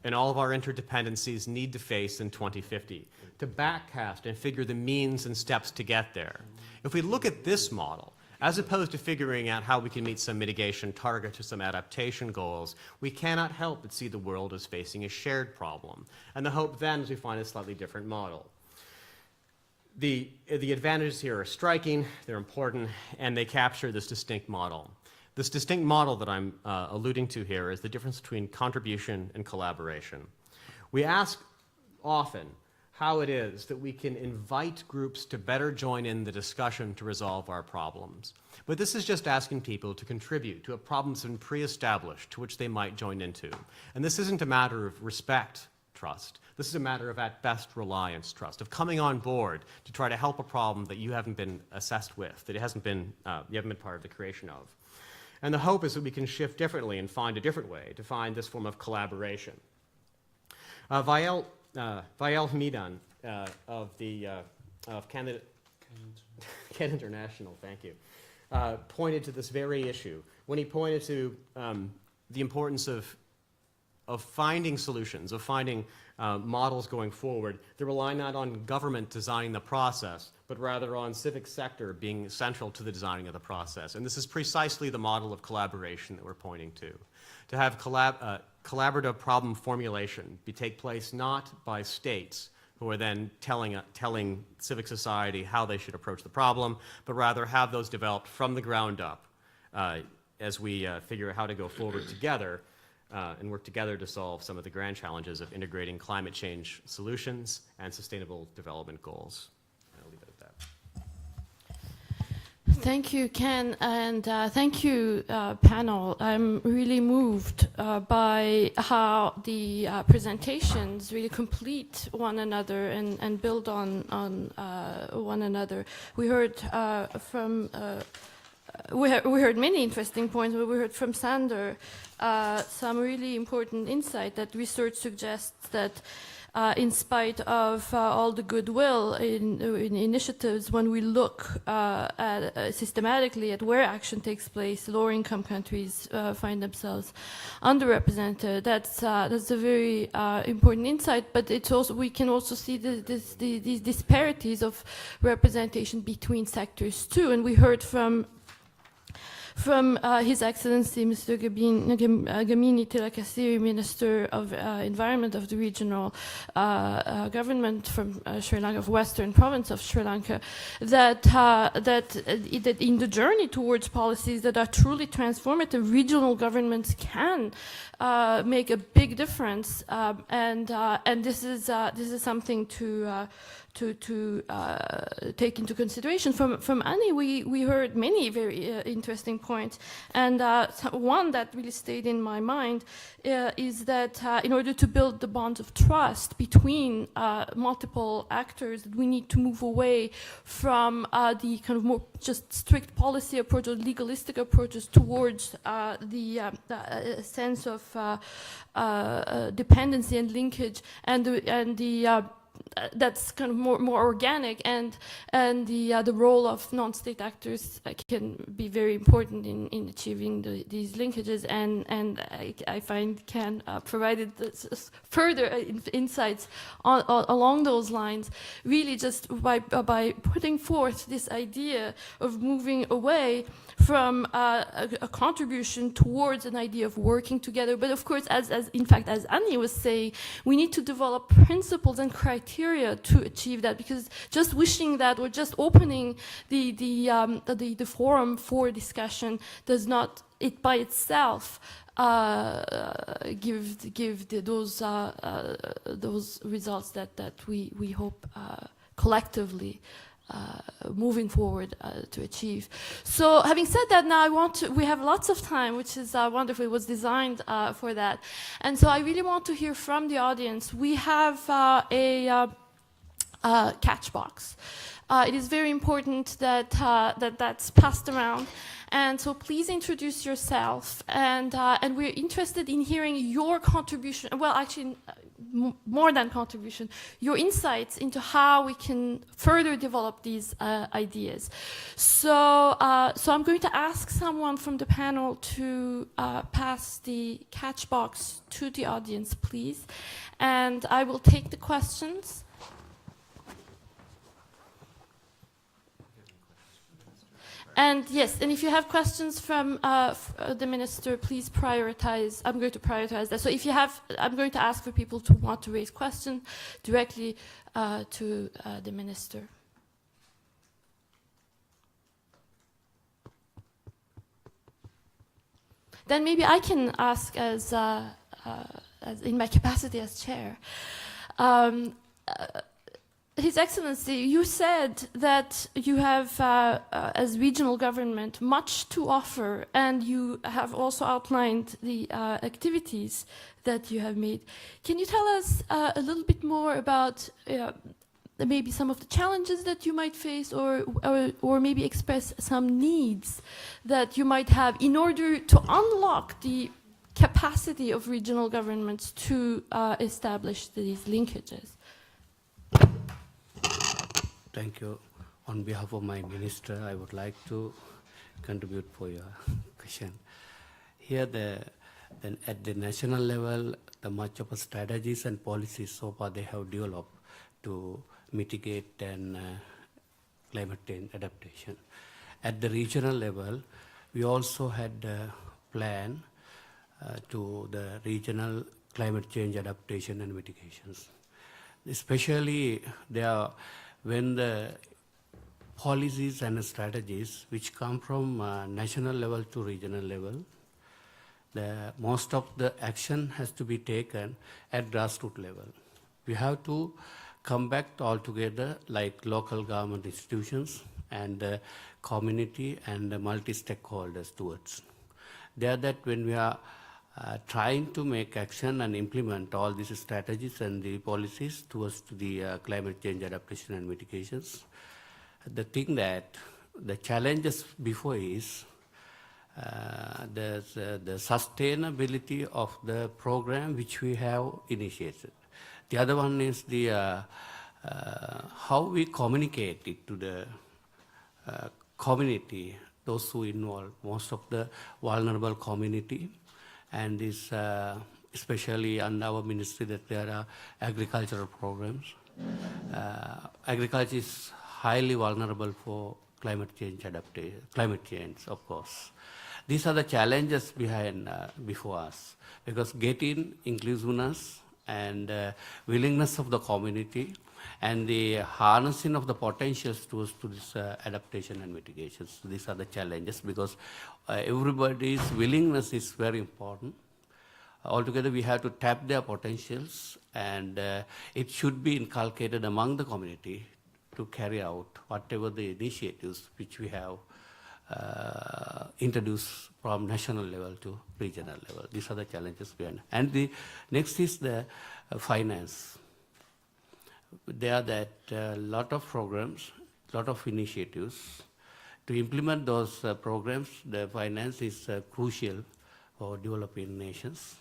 S6: and all of our interdependencies need to face in 2050, to backcast and figure the means and steps to get there. If we look at this model, as opposed to figuring out how we can meet some mitigation targets or some adaptation goals, we cannot help but see the world as facing a shared problem. And the hope then is we find a slightly different model. The advantages here are striking, they're important, and they capture this distinct model. This distinct model that I'm alluding to here is the difference between contribution and collaboration. We ask often how it is that we can invite groups to better join in the discussion to resolve our problems. But this is just asking people to contribute to a problem that's been pre-established to which they might join into. And this isn't a matter of respect trust. This is a matter of, at best, reliance trust, of coming on board to try to help a problem that you haven't been assessed with, that you haven't been part of the creation of. And the hope is that we can shift differently and find a different way to find this form of collaboration. Wael Hamidan of Canada International, thank you, pointed to this very issue when he pointed to the importance of finding solutions, of finding models going forward that rely not on government designing the process, but rather on civic sector being central to the designing of the process. And this is precisely the model of collaboration that we're pointing to. to have collaborative problem formulation take place not by states who are then telling civic society how they should approach the problem, but rather have those developed from the ground up as we figure out how to go forward together and work together to solve some of the grand challenges of integrating climate change solutions and sustainable development goals. I'll leave it at that.
S1: Thank you, Ken, and thank you, panel. I'm really moved by how the presentations really complete one another and build on one another. We heard we heard many interesting points, but we heard from Sander some really important insight that research suggests that in spite of all the goodwill in initiatives, when we look systematically at where action takes place, lower income countries find themselves underrepresented. That's a very important insight, but it's also, we can also see these disparities of representation between sectors too, and we heard from His Excellency Mr. Gamini Tilakasiri, Minister of Environment of the regional government from Sri Lanka, of Western Province of Sri Lanka, that in the journey towards policies that are truly transformative, regional governments can make a big difference, and this is something to take into consideration. From Annie, we heard many very interesting points, and one that really stayed in my mind is that in order to build the bonds of trust between multiple actors, we need to move away from the kind of more just strict policy approach or legalistic approaches towards the sense of dependency and linkage, and the that's kind of more organic, and the role of non-state actors can be very important in achieving these linkages, and I find Ken provided further insights along those lines, really just by putting forth this idea of moving away from a contribution towards an idea of working together. But of course, as Annie was saying, we need to develop principles and criteria to achieve that, because just wishing that or just opening the forum for discussion does not, it by itself, give those results that we hope collectively moving forward to achieve. So having said that, now we have lots of time, which is wonderful. It was designed for that. And so I really want to hear from the audience. We have a catch box. It is very important that that's passed around. And so please introduce yourself, and we're interested in hearing your contribution, well, actually, more than contribution, your insights into how we can further develop these ideas. So I'm going to ask someone from the panel to pass the catch box to the audience, please. And I will take the questions. And yes, and if you have questions from the minister, please prioritize. I'm going to prioritize that. So if you have, I'm going to ask for people to want to raise questions directly to the minister. Then maybe I can ask as in my capacity as chair. His Excellency, you said that you have, as regional government, much to offer, and you have also outlined the activities that you have made. Can you tell us a little bit more about maybe some of the challenges that you might face, or maybe express some needs that you might have in order to unlock the capacity of regional governments to establish these linkages?
S4: Thank you. On behalf of my minister, I would like to contribute for your question. Here, at the national level, the much of strategies and policies so far they have developed to mitigate and climate change adaptation. At the regional level, we also had a plan to the regional climate change adaptation and mitigations. Especially when the policies and strategies which come from national level to regional level, most of the action has to be taken at grassroots level. We have to come back all together like local government institutions and the community and the multi-stakeholders towards. That when we are trying to make action and implement all these strategies and the policies towards the climate change adaptation and mitigations, the thing that the challenges before is the sustainability of the program which we have initiated. The other one is the how we communicate it to the community, those who involve most of the vulnerable community, and this especially under our ministry that there are agricultural programs. Agriculture is highly vulnerable for climate change adaptation, climate change, of course. These are the challenges before us, because getting inclusiveness and willingness of the community and the harnessing of the potentials to this adaptation and mitigations. These are the challenges, because everybody's willingness is very important. Altogether, we have to tap their potentials, and it should be inculcated among the community to carry out whatever the initiatives which we have introduced from national level to regional level. These are the challenges we have. And the next is the finance. There are that lot of programs, lot of initiatives. To implement those programs, the finance is crucial for developing nations.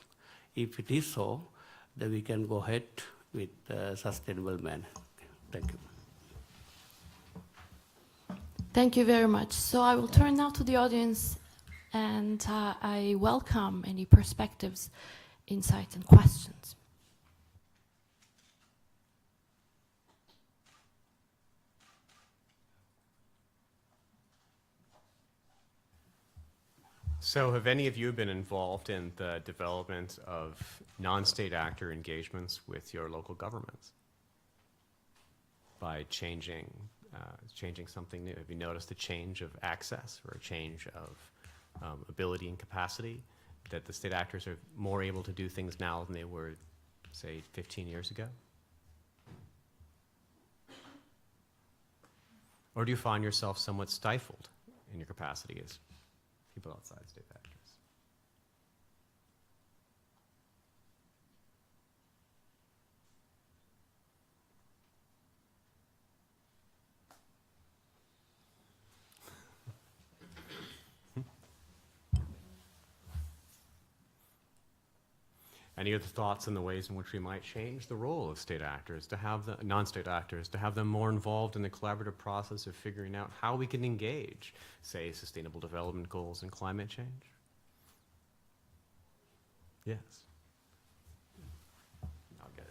S4: If it is so, then we can go ahead with sustainable manner. Thank you.
S1: Thank you very much. So I will turn now to the audience, and I welcome any perspectives, insights, and questions.
S6: So have any of you been involved in the development of non-state actor engagements with your local governments by changing something new? Have you noticed a change of access or a change of ability and capacity, that the state actors are more able to do things now than they were, say, 15 years ago? Or do you find yourself somewhat stifled in your capacity as people outside state actors? Any other thoughts on the ways in which we might change the role of state actors, to have the non-state actors, to have them more involved in the collaborative process of figuring out how we can engage, say, sustainable development goals and climate change? Yes. I'll get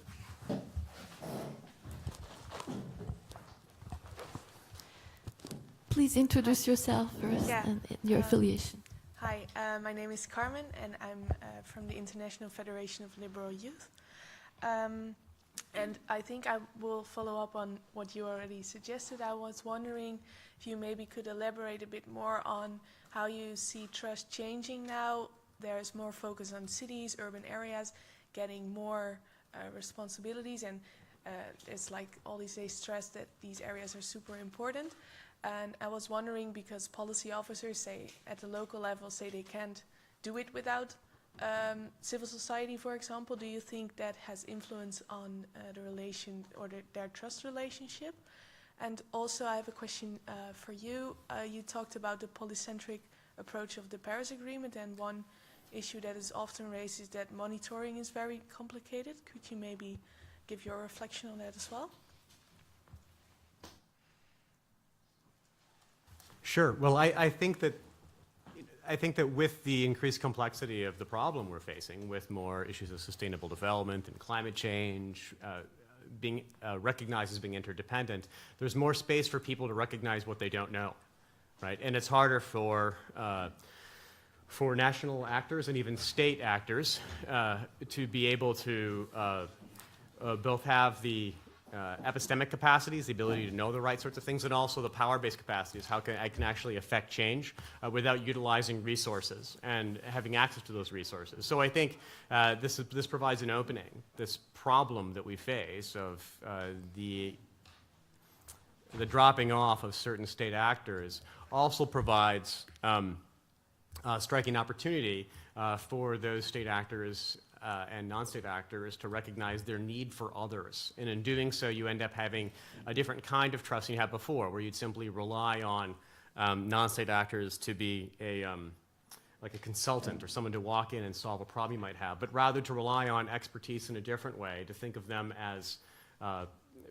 S6: it.
S1: Please introduce yourself first and your affiliation.
S7: Hi, my name is Carmen, and I'm from the International Federation of Liberal Youth. And I think I will follow up on what you already suggested. I was wondering if you maybe could elaborate a bit more on how you see trust changing now. There's more focus on cities, urban areas, getting more responsibilities, and it's like all these days stress that these areas are super important. And I was wondering, because policy officers say at the local level say they can't do it without civil society, for example, do you think that has influence on the relation or their trust relationship? And also I have a question for you. You talked about the polycentric approach of the Paris Agreement, and one issue that is often raised is that monitoring is very complicated. Could you maybe give your reflection on that as well?
S6: Sure. Well, I think that with the increased complexity of the problem we're facing, with more issues of sustainable development and climate change being recognized as being interdependent, there's more space for people to recognize what they don't know, right? And it's harder for for national actors and even state actors to be able to both have the epistemic capacities, the ability to know the right sorts of things, and also the power-based capacities, how I can actually affect change without utilizing resources and having access to those resources. So I think this provides an opening, this problem that we face of the dropping off of certain state actors also provides a striking opportunity for those state actors and non-state actors to recognize their need for others. And in doing so, you end up having a different kind of trust than you had before, where you'd simply rely on non-state actors to be like a consultant or someone to walk in and solve a problem you might have, but rather to rely on expertise in a different way, to think of them as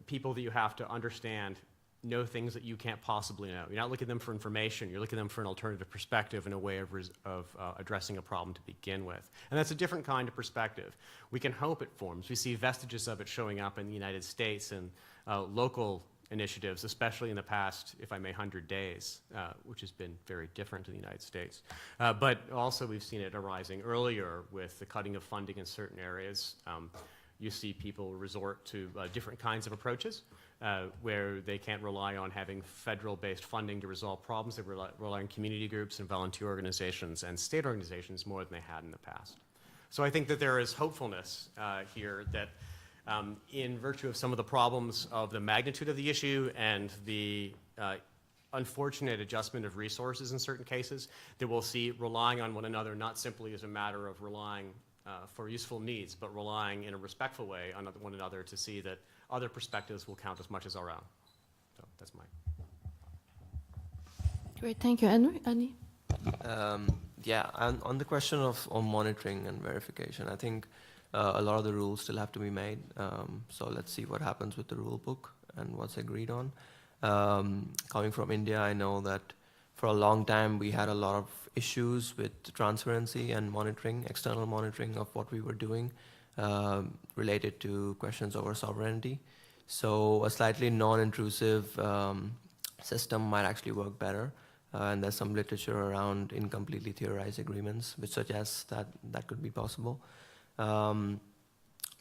S6: people that you have to understand, know things that you can't possibly know. You're not looking at them for information, you're looking at them for an alternative perspective and a way of addressing a problem to begin with. And that's a different kind of perspective. We can hope it forms. We see vestiges of it showing up in the United States and local initiatives, especially in the past, if I may, 100 days, which has been very different in the United States. But also we've seen it arising earlier with the cutting of funding in certain areas. You see people resort to different kinds of approaches where they can't rely on having federal-based funding to resolve problems. They rely on community groups and volunteer organizations and state organizations more than they had in the past. So I think that there is hopefulness here that in virtue of some of the problems of the magnitude of the issue and the unfortunate adjustment of resources in certain cases, that we'll see relying on one another not simply as a matter of relying for useful needs, but relying in a respectful way on one another to see that other perspectives will count as much as our own. So that's mine.
S1: Great, thank you. Annie?
S5: Yeah, and on the question of monitoring and verification, I think a lot of the rules still have to be made. So let's see what happens with the rule book and what's agreed on. Coming from India, I know that for a long time we had a lot of issues with transparency and monitoring, external monitoring of what we were doing related to questions over sovereignty. So a slightly non-intrusive system might actually work better. And there's some literature around incompletely theorized agreements which suggests that that could be possible. But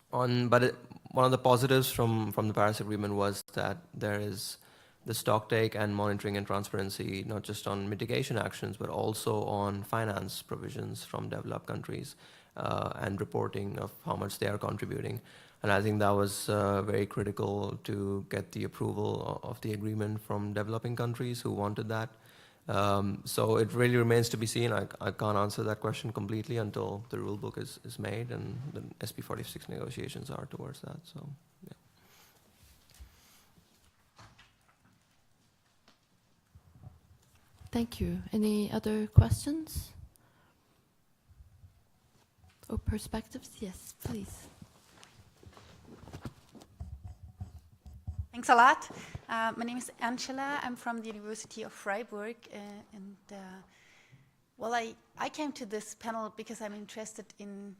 S5: one of the positives from the Paris Agreement was that there is the stock take and monitoring and transparency, not just on mitigation actions, but also on finance provisions from developed countries and reporting of how much they are contributing. And I think that was very critical to get the approval of the agreement from developing countries who wanted that. So it really remains to be seen. I can't answer that question completely until the rule book is made and the SP 46 negotiations are towards that. So, yeah.
S1: Thank you. Any other questions or perspectives? Yes, please.
S8: Thanks a lot. My name is Angela. I'm from the University of Freiburg. Well, I came to this panel because I'm interested in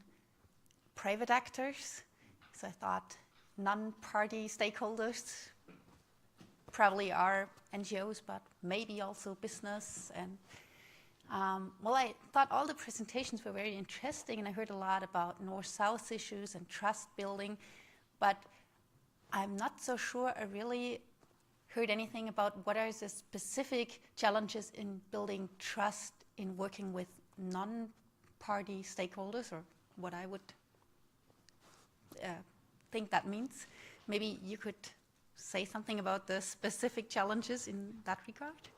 S8: private actors. So I thought non-party stakeholders probably are NGOs, but maybe also business. And well, I thought all the presentations were very interesting, and I heard a lot about North-South issues and trust building, but I'm not so sure I really heard anything about what are the specific challenges in building trust in working with non-party stakeholders, or what I would think that means. Maybe you could say something about the specific challenges in that regard?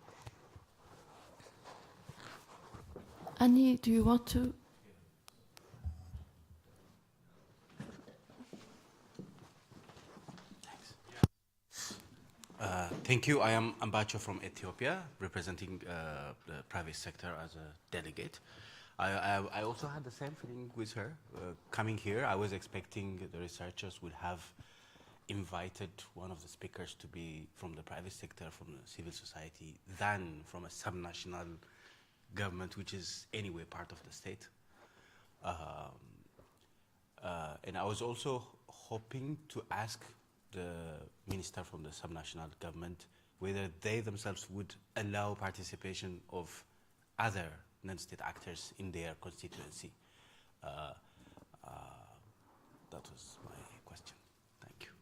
S1: Annie, do you want to?
S9: Thank you. I am Ambacho from Ethiopia, representing the private sector as a delegate. I also had the same feeling with her. Coming here, I was expecting the researchers would have invited one of the speakers to be from the private sector, from the civil society, than from a subnational government, which is anyway part of the state. And I was also hoping to ask the minister from the subnational government whether they themselves would allow participation of other non-state actors in their constituency. That was my question. Thank you.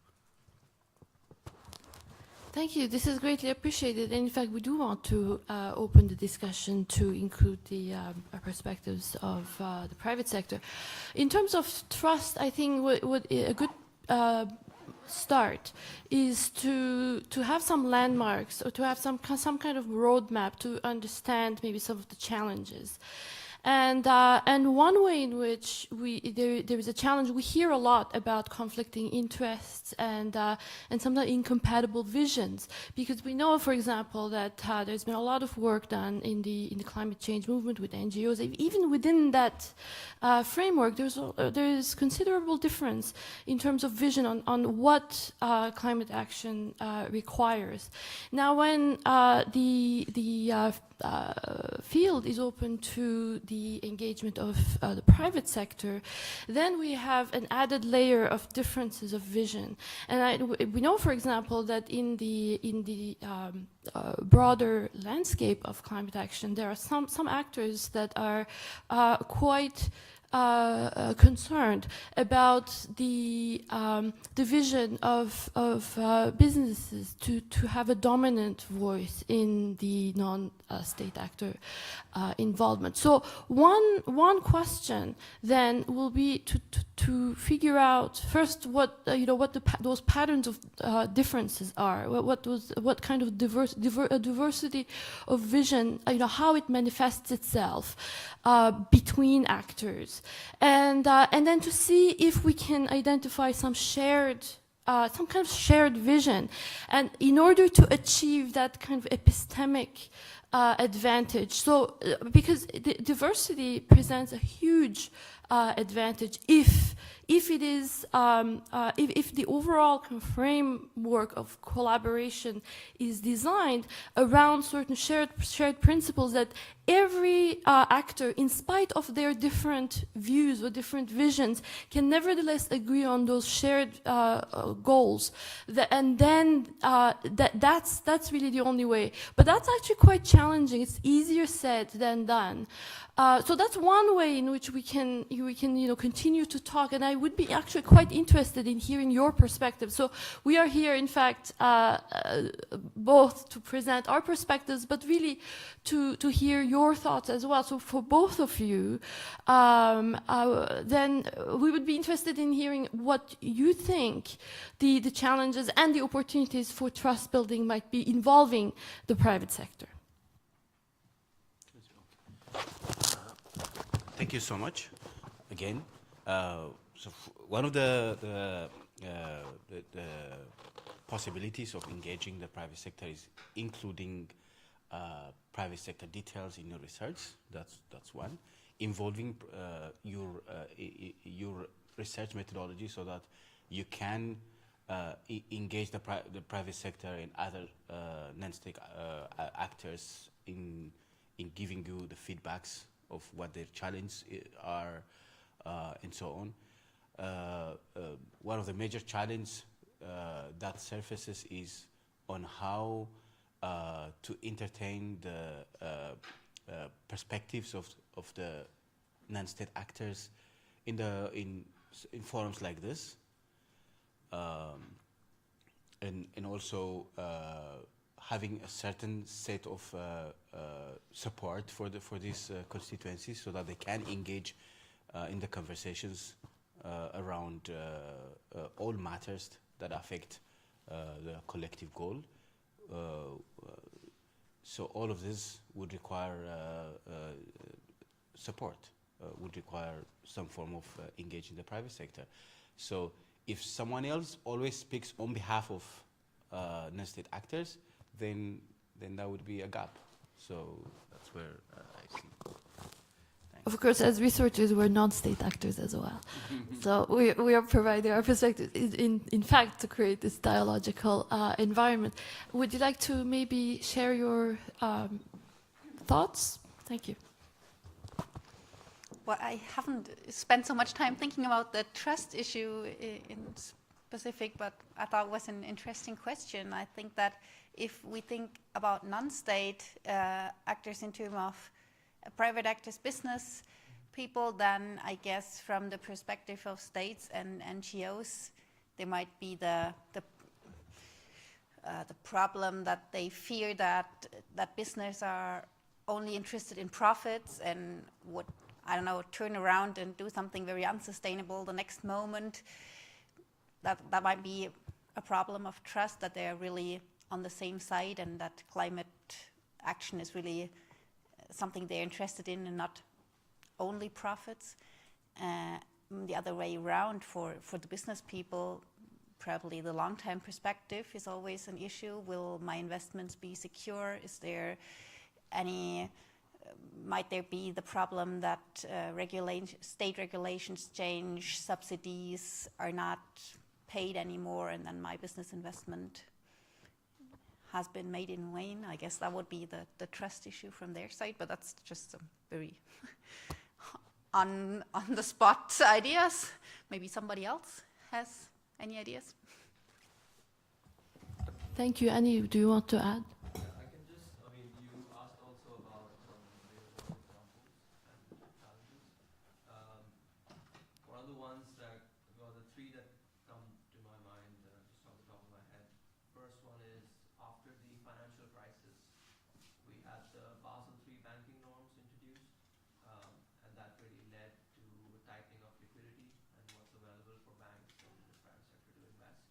S1: Thank you. This is greatly appreciated. And in fact, we do want to open the discussion to include the perspectives of the private sector. In terms of trust, I think what a good start is to have some landmarks or to have some kind of roadmap to understand maybe some of the challenges. And one way in which there is a challenge, we hear a lot about conflicting interests and sometimes incompatible visions, because we know, for example, that there's been a lot of work done in the climate change movement with NGOs. Even within that framework, there is considerable difference in terms of vision on what climate action requires. Now, when the field is open to the engagement of the private sector, then we have an added layer of differences of vision. And we know, for example, that in the broader landscape of climate action, there are some actors that are quite concerned about the vision of businesses to have a dominant voice in the non-state actor involvement. So one question then will be to figure out first what those patterns of differences are. What kind of diversity of vision, how it manifests itself between actors. And then to see if we can identify some kind of shared vision, and in order to achieve that kind of epistemic advantage. So, because diversity presents a huge advantage if it is if the overall framework of collaboration is designed around certain shared principles that every actor, in spite of their different views or different visions, can nevertheless agree on those shared goals. And then that's really the only way. But that's actually quite challenging. It's easier said than done. So that's one way in which we can continue to talk, and I would be actually quite interested in hearing your perspective. So we are here, in fact, both to present our perspectives, but really to hear your thoughts as well. So for both of you, then we would be interested in hearing what you think the challenges and the opportunities for trust building might be involving the private sector.
S9: Thank you so much. Again, so one of the possibilities of engaging the private sector is including private sector details in your research. That's one. Involving your research methodology so that you can engage the private sector and other non-state actors in giving you the feedbacks of what their challenges are, and so on. One of the major challenges that surfaces is on how to entertain the perspectives of the non-state actors in forums like this, and also having a certain set of support for these constituencies so that they can engage in the conversations around all matters that affect the collective goal. So all of this would require support, would require some form of engaging the private sector. So if someone else always speaks on behalf of non-state actors, then that would be a gap. So that's where I see. Thanks.
S1: Of course, as researchers, we're non-state actors as well. So we are providing our perspective, in fact, to create this dialogical environment. Would you like to maybe share your thoughts? Thank you.
S8: Well, I haven't spent so much time thinking about the trust issue in specific, but I thought it was an interesting question. I think that if we think about non-state actors in terms of private actors, business people, then I guess from the perspective of states and NGOs, there might be the problem that they fear that business are only interested in profits and would, I don't know, turn around and do something very unsustainable the next moment. That might be a problem of trust, that they're really on the same side and that climate action is really something they're interested in and not only profits. The other way around, for the business people, probably the long-term perspective is always an issue. Will my investments be secure? Is there any, might there be the problem that state regulations change, subsidies are not paid anymore, and then my business investment has been made in vain? I guess that would be the trust issue from their side, but that's just some very on the spot ideas. Maybe somebody else has any ideas?
S1: Thank you. Annie, do you want to add?
S5: I can just, I mean, you asked also about real-world examples and challenges. One of the ones that, well, the three that come to my mind just off the top of my head. First one is after the financial crisis, we had the Basel III banking norms introduced, and that really led to a tightening of liquidity and what's available for banks and the private sector to invest.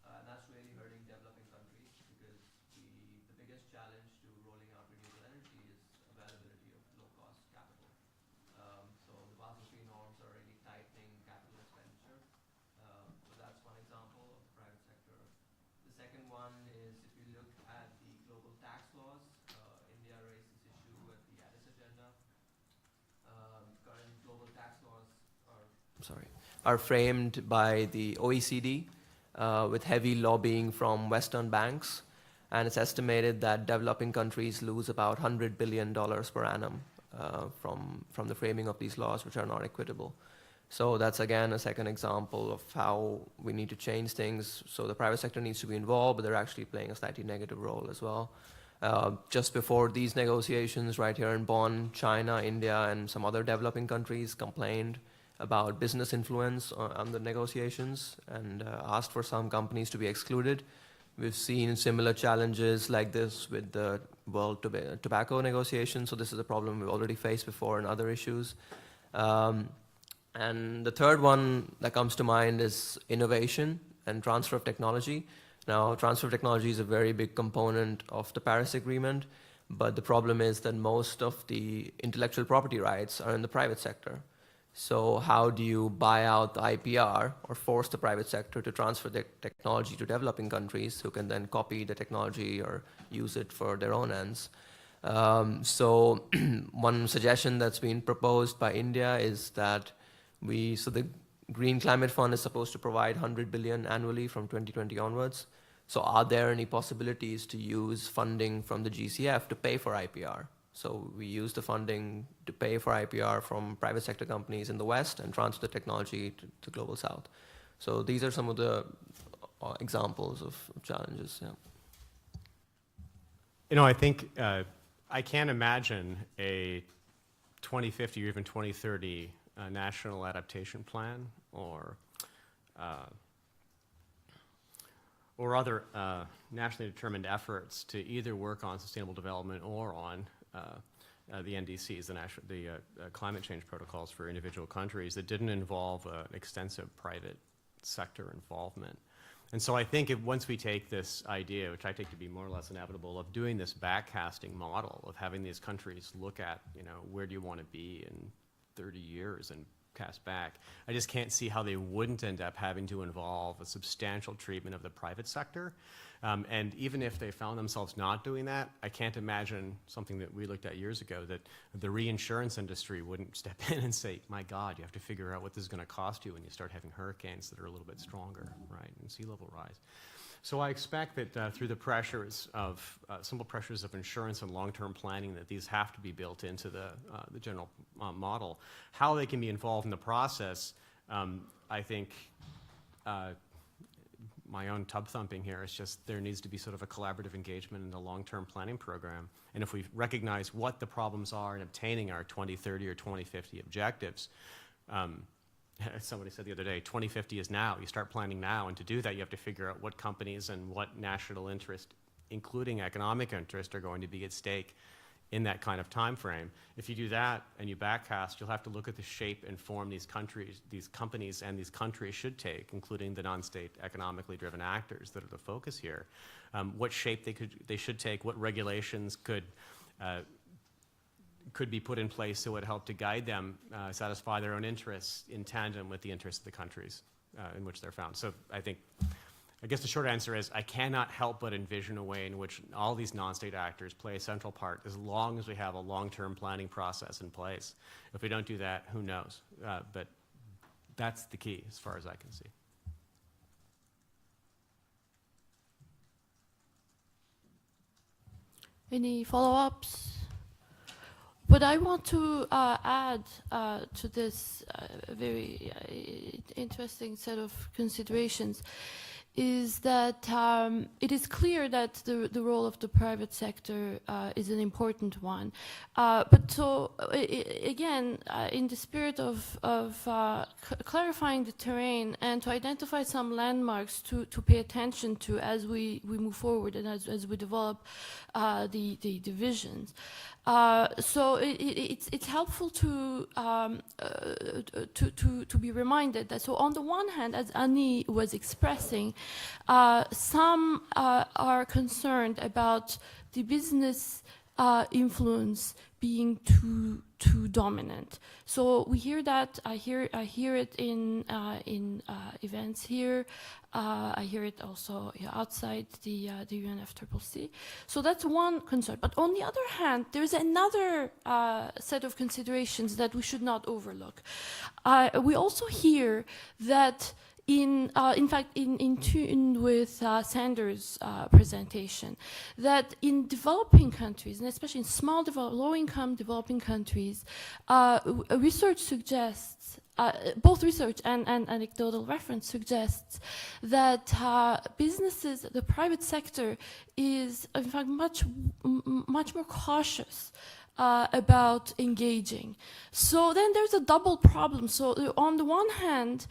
S5: And that's really hurting developing countries because the biggest challenge to rolling out renewable energy is availability of low-cost capital. So the Basel III norms are really tightening capital expenditure. So that's one example of the private sector. The second one is if you look at the global tax laws, India raised this issue at the Addis agenda. Current global tax laws are framed by the OECD with heavy lobbying from Western banks, and it's estimated that developing countries lose about $100 billion per annum from the framing of these laws, which are not equitable. So that's again a second example of how we need to change things. So the private sector needs to be involved, but they're actually playing a slightly negative role as well. Just before these negotiations, right here in Bonn, China, India, and some other developing countries complained about business influence on the negotiations and asked for some companies to be excluded. We've seen similar challenges like this with the world tobacco negotiations, so this is a problem we've already faced before in other issues. And the third one that comes to mind is innovation and transfer of technology. Now, transfer of technology is a very big component of the Paris Agreement, but the problem is that most of the intellectual property rights are in the private sector. So how do you buy out the IPR or force the private sector to transfer the technology to developing countries who can then copy the technology or use it for their own ends? So one suggestion that's been proposed by India is that so the Green Climate Fund is supposed to provide 100 billion annually from 2020 onwards. So are there any possibilities to use funding from the GCF to pay for IPR? So we use the funding to pay for IPR from private sector companies in the West and transfer the technology to the Global South. So these are some of the examples of challenges. Yeah.
S6: You know, I think I can't imagine a 2050 or even 2030 national adaptation plan or other nationally determined efforts to either work on sustainable development or on the NDCs, the climate change protocols for individual countries that didn't involve extensive private sector involvement. And so I think once we take this idea, which I take to be more or less inevitable, of doing this backcasting model, of having these countries look at, where do you want to be in 30 years and cast back, I just can't see how they wouldn't end up having to involve a substantial treatment of the private sector. And even if they found themselves not doing that, I can't imagine something that we looked at years ago, that the reinsurance industry wouldn't step in and say, my God, you have to figure out what this is going to cost you when you start having hurricanes that are a little bit stronger, right, and sea level rise. So I expect that through the pressures of, simple pressures of insurance and long-term planning, that these have to be built into the general model. How they can be involved in the process, I think, my own tub thumping here. It's just there needs to be sort of a collaborative engagement in the long-term planning program. And if we recognize what the problems are in obtaining our 2030 or 2050 objectives, somebody said the other day, 2050 is now. You start planning now, and to do that, you have to figure out what companies and what national interest, including economic interest, are going to be at stake in that kind of time frame. If you do that and you backcast, you'll have to look at the shape and form these countries, these companies and these countries should take, including the non-state economically driven actors that are the focus here. What shape they should take, what regulations could be put in place that would help to guide them, satisfy their own interests in tandem with the interests of the countries in which they're found. So I guess the short answer is I cannot help but envision a way in which all these non-state actors play a central part as long as we have a long-term planning process in place. If we don't do that, who knows? But that's the key as far as I can see.
S1: Any follow-ups? What I want to add to this very interesting set of considerations is that it is clear that the role of the private sector is an important one. But so, again, in the spirit of clarifying the terrain and to identify some landmarks to pay attention to as we move forward and as we develop the divisions. So it's helpful to be reminded that, so on the one hand, as Annie was expressing, some are concerned about the business influence being too dominant. So we hear that. I hear it in events here. I hear it also outside the UNFCCC. So that's one concern. But on the other hand, there's another set of considerations that we should not overlook. We also hear that in fact, in tune with Sanders' presentation, that in developing countries, and especially in small, low-income developing countries, research suggests, both research and anecdotal reference suggests that businesses, the private sector, is in fact much more cautious about engaging. So then there's a double problem. So on the one hand,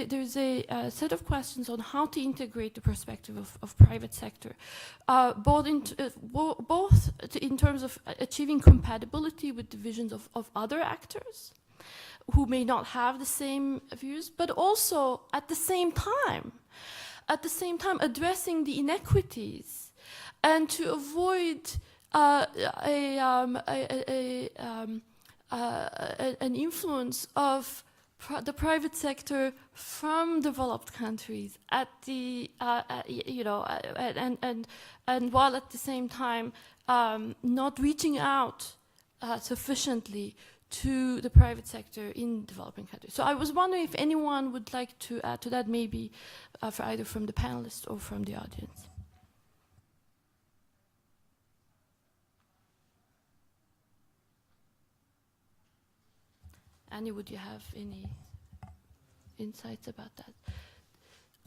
S1: there's a set of questions on how to integrate the perspective of private sector, both in terms of achieving compatibility with the visions of other actors who may not have the same views, but also at the same time addressing the inequities and to avoid an influence of the private sector from developed countries at the and while at the same time not reaching out sufficiently to the private sector in developing countries. So I was wondering if anyone would like to add to that, maybe for either from the panelists or from the audience. Annie, would you have any insights about that?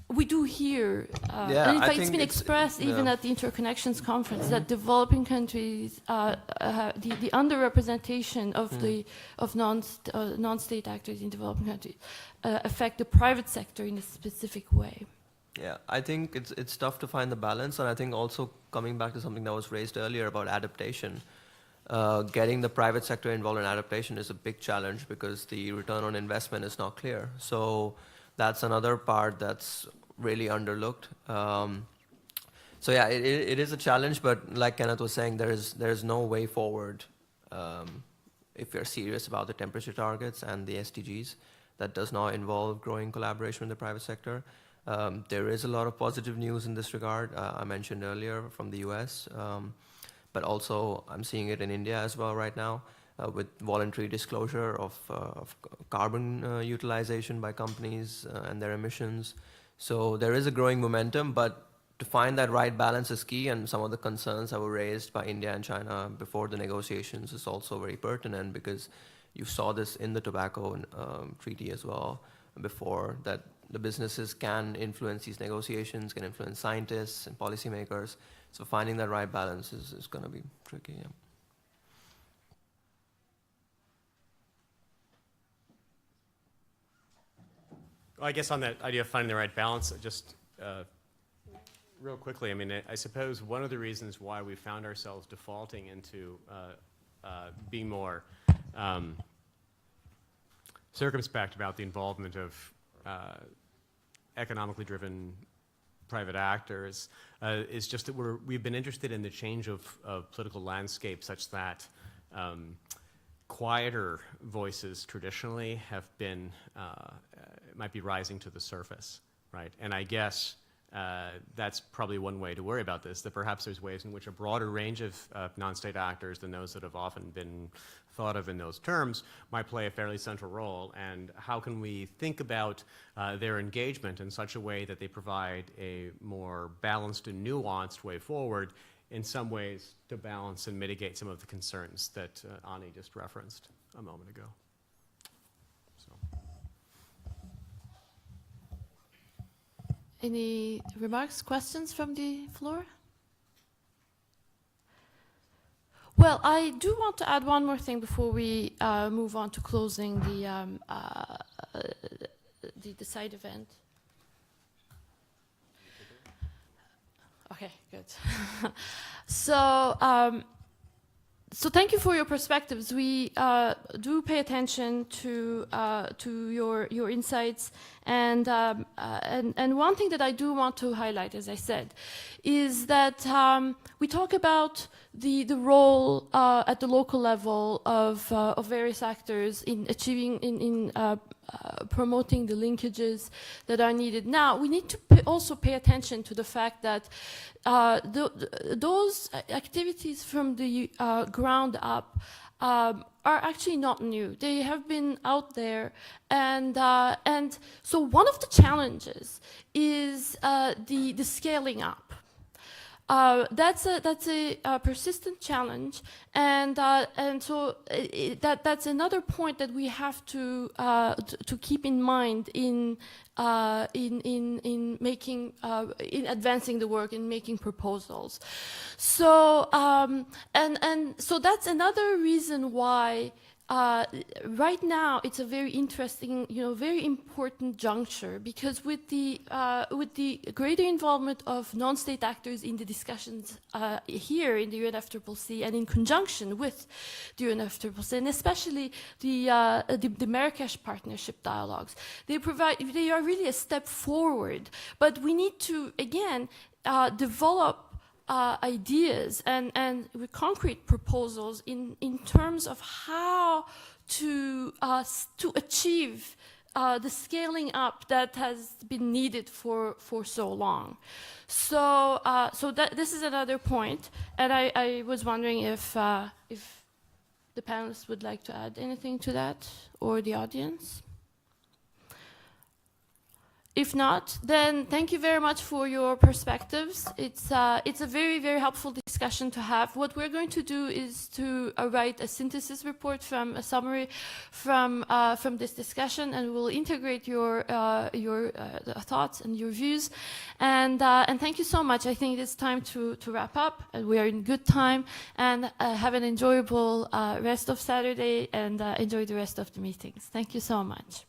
S1: We do hear, and in fact it's been expressed even at the Interconnections Conference, that developing countries, the underrepresentation of non-state actors in developing countries affect the private sector in a specific way.
S5: Yeah, I think it's tough to find the balance, and I think also coming back to something that was raised earlier about adaptation, getting the private sector involved in adaptation is a big challenge because the return on investment is not clear. So that's another part that's really underlooked. So yeah, it is a challenge, but like Kenneth was saying, there's no way forward if you're serious about the temperature targets and the SDGs that does not involve growing collaboration with the private sector. There is a lot of positive news in this regard. I mentioned earlier from the US. But also I'm seeing it in India as well right now with voluntary disclosure of carbon utilization by companies and their emissions. So there is a growing momentum, but to find that right balance is key, and some of the concerns that were raised by India and China before the negotiations is also very pertinent because you saw this in the tobacco treaty as well, before, that the businesses can influence these negotiations, can influence scientists and policymakers. So finding that right balance is going to be tricky. Yeah.
S6: Well, I guess on that idea of finding the right balance, just real quickly, I mean, I suppose one of the reasons why we found ourselves defaulting into being more circumspect about the involvement of economically driven private actors is just that we've been interested in the change of political landscape such that quieter voices traditionally have been, might be rising to the surface, right? And I guess that's probably one way to worry about this, that perhaps there's ways in which a broader range of non-state actors than those that have often been thought of in those terms might play a fairly central role. And how can we think about their engagement in such a way that they provide a more balanced and nuanced way forward, in some ways to balance and mitigate some of the concerns that Ani just referenced a moment ago.
S1: Any remarks, questions from the floor? Well, I do want to add one more thing before we move on to closing the side event. Okay, good. So thank you for your perspectives. We do pay attention to your insights, and one thing that I do want to highlight, as I said, is that we talk about the role at the local level of various actors in achieving in promoting the linkages that are needed. Now, we need to also pay attention to the fact that those activities from the ground up are actually not new. They have been out there, and so one of the challenges is the scaling up. That's a persistent challenge, and so that's another point that we have to keep in mind in making in advancing the work, in making proposals. So and so that's another reason why right now it's a very interesting, very important juncture, because with the greater involvement of non-state actors in the discussions here in the UNFCCC and in conjunction with the UNFCCC, and especially the Marrakesh partnership dialogues, they are really a step forward. But we need to again develop ideas and with concrete proposals in terms of how to achieve the scaling up that has been needed for so long. So this is another point, and I was wondering if the panelists would like to add anything to that, or the audience. If not, then thank you very much for your perspectives. It's a very, very helpful discussion to have. What we're going to do is to write a synthesis report from a summary from this discussion, and we'll integrate your thoughts and your views. And thank you so much. I think it's time to wrap up, and we are in good time. And have an enjoyable rest of Saturday, and enjoy the rest of the meetings. Thank you so much.